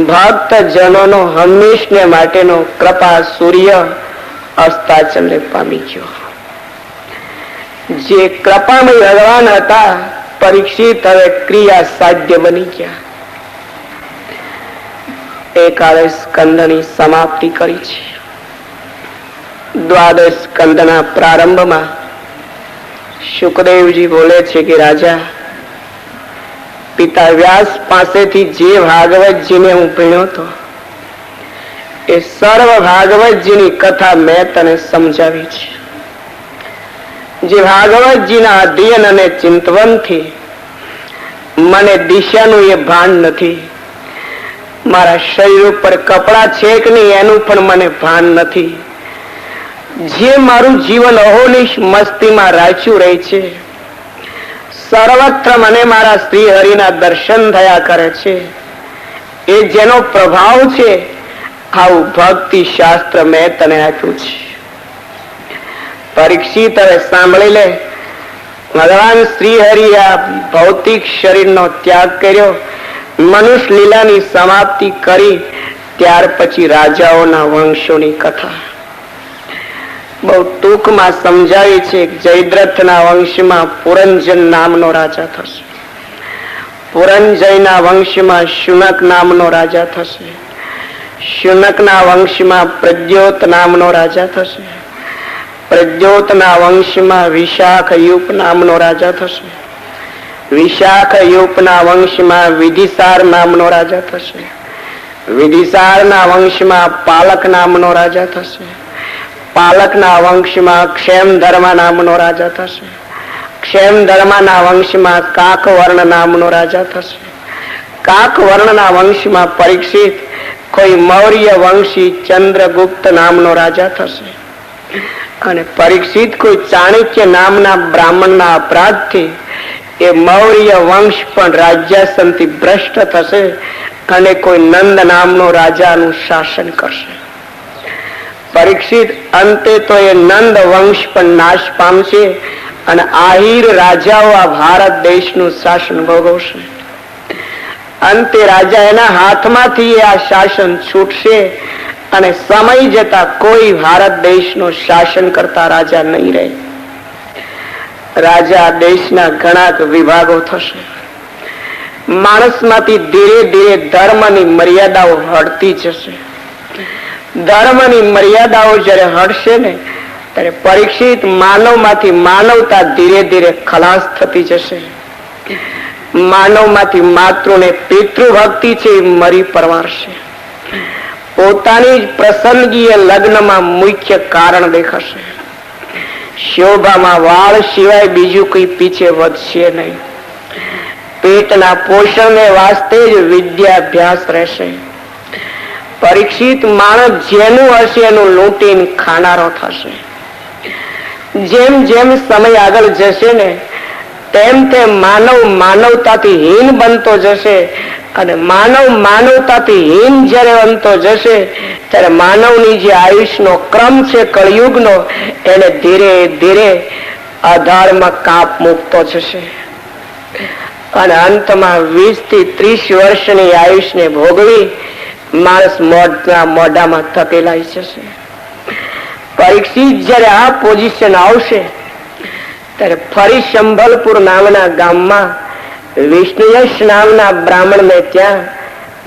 ભક્ત જનોનો હંમેશને માટેનો કૃપા સૂર્ય અસ્તાચલને પામી ગયો. જે કૃપામય ભગવાન હતા પરીક્ષિત હવે ક્રિયા સાધ્ય બની ગયા. એકાદશ સ્કંદની સમાપ્તિ કરી છે. દ્વાદશ સ્કંદના પ્રારંભમાં શુકદેવજી બોલે છે કે રાજા, પિતા વ્યાસ પાસેથી જે ભાગવતજીને હું ભણ્યો હતો એ સર્વ ભાગવતજીની કથા મેં તને સમજાવી છે. જે ભાગવતજીના અધ્યયન અને ચિંતવનથી મને દિશાનું એ ભાન નથી, મારા શરીર ઉપર કપડા છે કે નહીં એનું પણ મને ભાન નથી. જે મારું જીવન અહોનિશ મસ્તીમાં રાચ્યું રહે છે, સર્વત્ર મને મારા શ્રી હરિના દર્શન થયા કરે છે, એ જેનો પ્રભાવ છે, આવું ભક્તિ શાસ્ત્ર મેં તને આપ્યું છે. પરીક્ષિત હવે સાંભળી લે, ભગવાન શ્રી હરિ આ ભૌતિક શરીરનો ત્યાગ કર્યો, મનુષ્ય લીલાની સમાપ્તિ કરી, ત્યાર પછી રાજાઓના વંશોની કથા બહુ ટૂંકમાં સમજાવી છે. જયદ્રથના વંશમાં પુરંજન નામનો રાજા થશે, પુરંજયના વંશમાં શુનક નામનો રાજા થશે, શુનકના વંશમાં પ્રદ્યોત નામનો રાજા થશે, પ્રદ્યોતના વંશમાં વિશાખયુપ નામનો રાજા થશે, વિશાખયુપના વંશમાં વિધિસાર નામનો રાજા થશે, વિધિસારના વંશમાં પાલક નામનો રાજા થશે, પાલકના વંશમાં ક્ષેમધર્મા નામનો રાજા થશે, ક્ષેમધર્માના વંશમાં કાકવર્ણ નામનો રાજા થશે, કાકવર્ણના વંશમાં પરીક્ષિત કોઈ મૌર્ય વંશી ચંદ્રગુપ્ત નામનો રાજા થશે, અને પરીક્ષિત કોઈ ચાણક્ય નામના બ્રાહ્મણના અપરાધથી એ મૌર્ય વંશ પણ રાજ્યાસનથી ભ્રષ્ટ થશે, અને કોઈ નંદ નામનો રાજાનું શાસન કરશે. પરીક્ષિત અંતે તો એ નંદ વંશ પણ નાશ પામશે, અને આહિર રાજાઓ આ ભારત દેશનું શાસન ભોગવશે. અંતે રાજા એના હાથમાંથી આ શાસન છૂટશે, અને સમય જતા કોઈ ભારત દેશનો શાસન કરતા રાજા નહીં રહે. રાજા દેશના ઘણા વિભાગો થશે. માણસમાંથી ધીરે ધીરે ધર્મની મર્યાદાઓ હટતી જશે. ધર્મની મર્યાદાઓ જયારે હટશે ને, ત્યારે પરીક્ષિત માનવમાંથી માનવતા ધીરે ધીરે ખલાસ થતી જશે. માનવમાંથી માતૃને પિતૃભક્તિ છે એ મરી પરવારશે. પોતાની જ પ્રસંગીય લગ્નમાં મુખ્ય કારણ દેખાશે. શોભામાં વાળ સિવાય બીજું કઈ પીછે વધશે નહીં. પેટના પોષણને વાસ્તે જ વિદ્યાભ્યાસ રહેશે. પરીક્ષિત માણસ જેનું હશે એનું લૂંટીને ખાનારો થશે. જેમ જેમ સમય આગળ જશે ને, તેમ તેમ માનવ માનવતાથી હીન બનતો જશે, અને માનવ માનવતાથી હીન જ્યારે બનતો જશે, ત્યારે માનવની જે આયુષનો ક્રમ છે કળયુગનો, એને ધીરે ધીરે અધારમાં કાપ મૂકતો જશે, અને અંતમાં 20 થી 30 વર્ષની આયુષને ભોગવી માણસ મોઢામાં ધકેલાઈ જશે. પરીક્ષિત જયારે આ પોઝિશન આવશે, ત્યારે ફરી સંભલપુર નામના ગામમાં વિષ્ણુયશ નામના બ્રાહ્મણને ત્યાં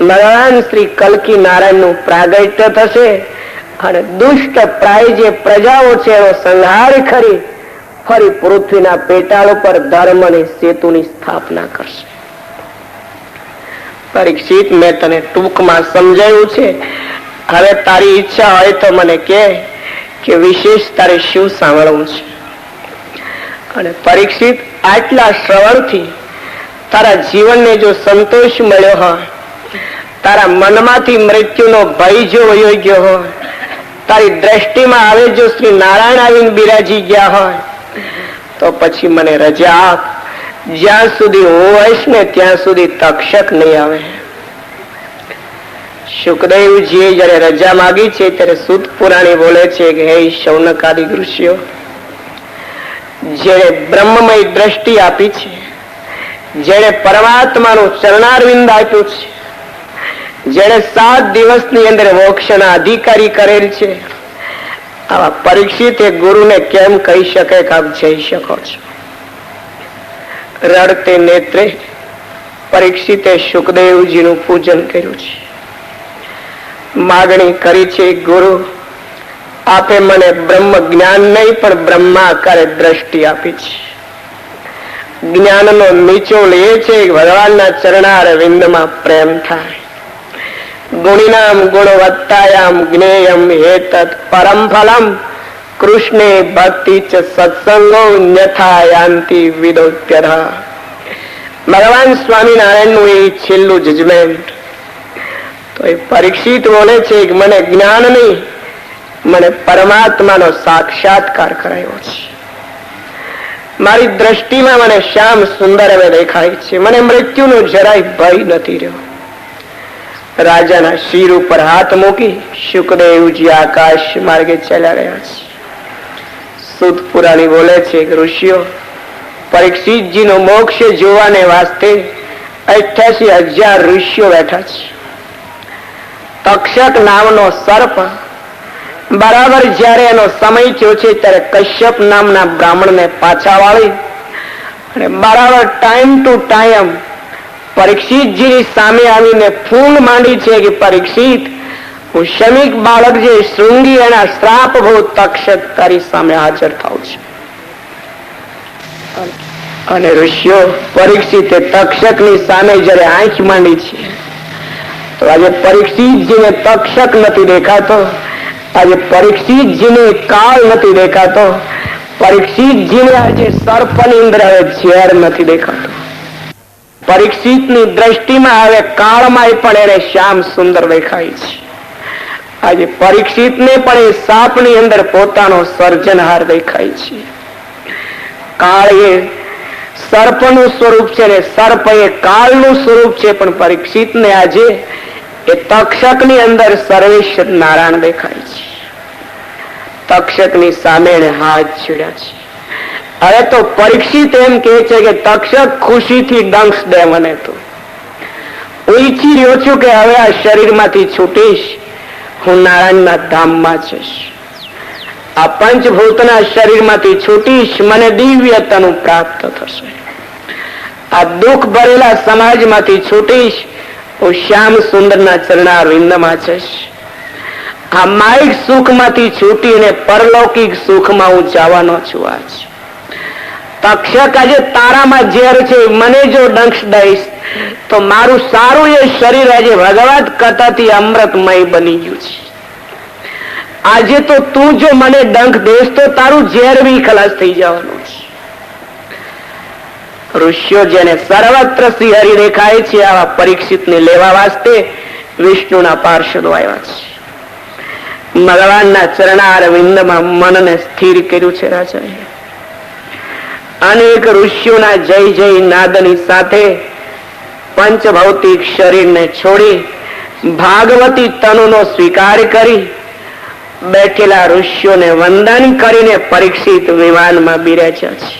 ભગવાન શ્રી કલ્કી નારાયણનું પ્રાગટ્ય થશે, અને દુષ્ટ પ્રાય જે પ્રજાઓ છે એનો સંહાર કરી ફરી પૃથ્વીના પેટાળ પર ધર્મની સેતુની સ્થાપના કરશે. પરીક્ષિત, મેં તને ટૂંકમાં સમજાયું છે. હવે તારી ઈચ્છા હોય તો મને કે વિશેષ તારે શું સાંભળવું છે. અને પરીક્ષિત, આટલા શ્રવણથી તારા જીવનને જો સંતોષ મળ્યો હોય, તારા મનમાંથી મૃત્યુનો ભય જો વયો ગયો હોય, તારી દ્રષ્ટિમાં હવે જો શ્રી નારાયણ આવીને બિરાજી ગયા હોય, તો પછી મને રજા આપ. જ્યાં સુધી હું હોઈશ ને ત્યાં સુધી તક્ષક નહીં આવે. શુકદેવજીએ જયારે રજા માગી છે, ત્યારે સૂત પુરાણી બોલે છે કે હે શૌનકાદિ ઋષિઓ, જેણે બ્રહ્મમય દ્રષ્ટિ આપી છે, જેણે પરમાત્માનું ચરણારવિંદ આપ્યું છે, જેણે 7 દિવસની અંદર મોક્ષના અધિકારી કરેલ છે, આવા પરીક્ષિત એ ગુરુને કેમ કહી શકે કે આપ જઈ શકો છો? રડતે નેત્રે પરીક્ષિતે શુકદેવજીનું પૂજન કર્યું છે. માગણી કરી છે, ગુરુ આપે મને બ્રહ્મ જ્ઞાન નહીં પણ બ્રહ્માકારે દ્રષ્ટિ આપી છે. જ્ઞાનનો નિચોડ એ છે કે ભગવાનના ચરણાર વિંદમાં પ્રેમ થાય. ગુણિનામ ગુણવત્તાયામ જ્ઞેયમ હેતત પરમ ફલમ કૃષ્ણે ભક્તિ ચ સત્સંગો ન્યથા યાંતિ વિદોત્યરઃ. ભગવાન સ્વામિનારાયણ નું એ છેલ્લું જજમેન્ટ. તો એ પરીક્ષિત બોલે છે કે મને જ્ઞાન નહીં, મને પરમાત્માનો સાક્ષાત્કાર કરાયો છે. મારી દ્રષ્ટિમાં મને શ્યામ સુંદર હવે દેખાય છે. મને મૃત્યુનો જરાય ભય નથી રહ્યો. રાજાના શિર ઉપર હાથ મૂકી શુકદેવજી આકાશ માર્ગે ચાલ્યા રહ્યા છે. સૂત પુરાણી બોલે છે કે ઋષિઓ પરીક્ષિતજી નો મોક્ષ જોવાને વાસ્તે 88,000 ઋષિઓ બેઠા છે. તક્ષક નામનો સર્પ બરાબર જયારે એનો સમય થયો છે ત્યારે કશ્યપ નામના બ્રાહ્મણને પાછા વાળી અને બરાબર ટાઈમ ટુ ટાઈમ પરીક્ષિતજીની સામે આવીને ફૂંક માંડી છે કે પરીક્ષિત, હું શમિક બાળક જે શૃંગી એના શ્રાપ ભો તક્ષક તારી સામે હાજર થાઉં છું. અને ઋષિઓ પરીક્ષિતે તક્ષકની સામે જયારે આંખ માંડી છે તો આજે પરીક્ષિતજીને તક્ષક નથી દેખાતો, આજે પરીક્ષિતજીને કાળ નથી દેખાતો, પરીક્ષિતજીને આજે સર્પની અંદર હવે ઝેર નથી દેખાતો. પરીક્ષિતની દ્રષ્ટિમાં હવે કાળમાં પણ એને શ્યામ સુંદર દેખાય છે. આજે પરીક્ષિતને પણ એ સાપની અંદર પોતાનો સર્જનહાર દેખાય છે. કાળ એ સર્પનું સ્વરૂપ છે ને સર્પ એ કાળનું સ્વરૂપ છે, પણ પરીક્ષિતને આજે એ તક્ષકની અંદર સર્વેશ્વર નારાયણ દેખાય છે. તક્ષકની સામે એને હાથ છેડ્યા છે. હવે તો પરીક્ષિત એમ કે છે કે તક્ષક ખુશીથી ડંખ દે મને. તો હું ઈચ્છી રહ્યો છું કે હવે આ શરીરમાંથી છૂટીશ, હું નારાયણના ધામમાં જઈશ. આ પંચભૂતના શરીરમાંથી છૂટીશ, મને દિવ્યતાનું પ્રાપ્ત થશે. આ દુઃખ ભરેલા સમાજમાંથી છૂટીશ, હું શ્યામ સુંદરના ચરણારવિંદમાં જઈશ. આ માયિક સુખમાંથી છૂટીને પરલૌકિક સુખમાં હું જવાનો છું. આજ તક્ષક આજે તારામાં ઝેર છે, મને જો ડંખ દઈશ તો મારું સારું એ શરીર આજે ભગવત કથાથી અમૃતમય બની ગયું છે. આજે તો તું જો મને ડંખ દેશ તો તારું ઝેર બી ખલાસ થઈ જવાનું છે. ઋષિઓ જેને સર્વત્ર શ્રી હરિ દેખાય છે આવા પરીક્ષિતને લેવા વાસ્તે વિષ્ણુના પાર્ષદો આવ્યા છે. ભગવાનના ચરણારવિંદમાં મનને સ્થિર કર્યું છે રાજાએ. અનેક ઋષિઓના જય જય નાદની સાથે પંચભૌતિક શરીરને છોડી ભાગવતી તનુનો સ્વીકાર કરી બેઠેલા ઋષિઓને વંદન કરીને પરીક્ષિત વિમાનમાં બિરાજ્યા છે.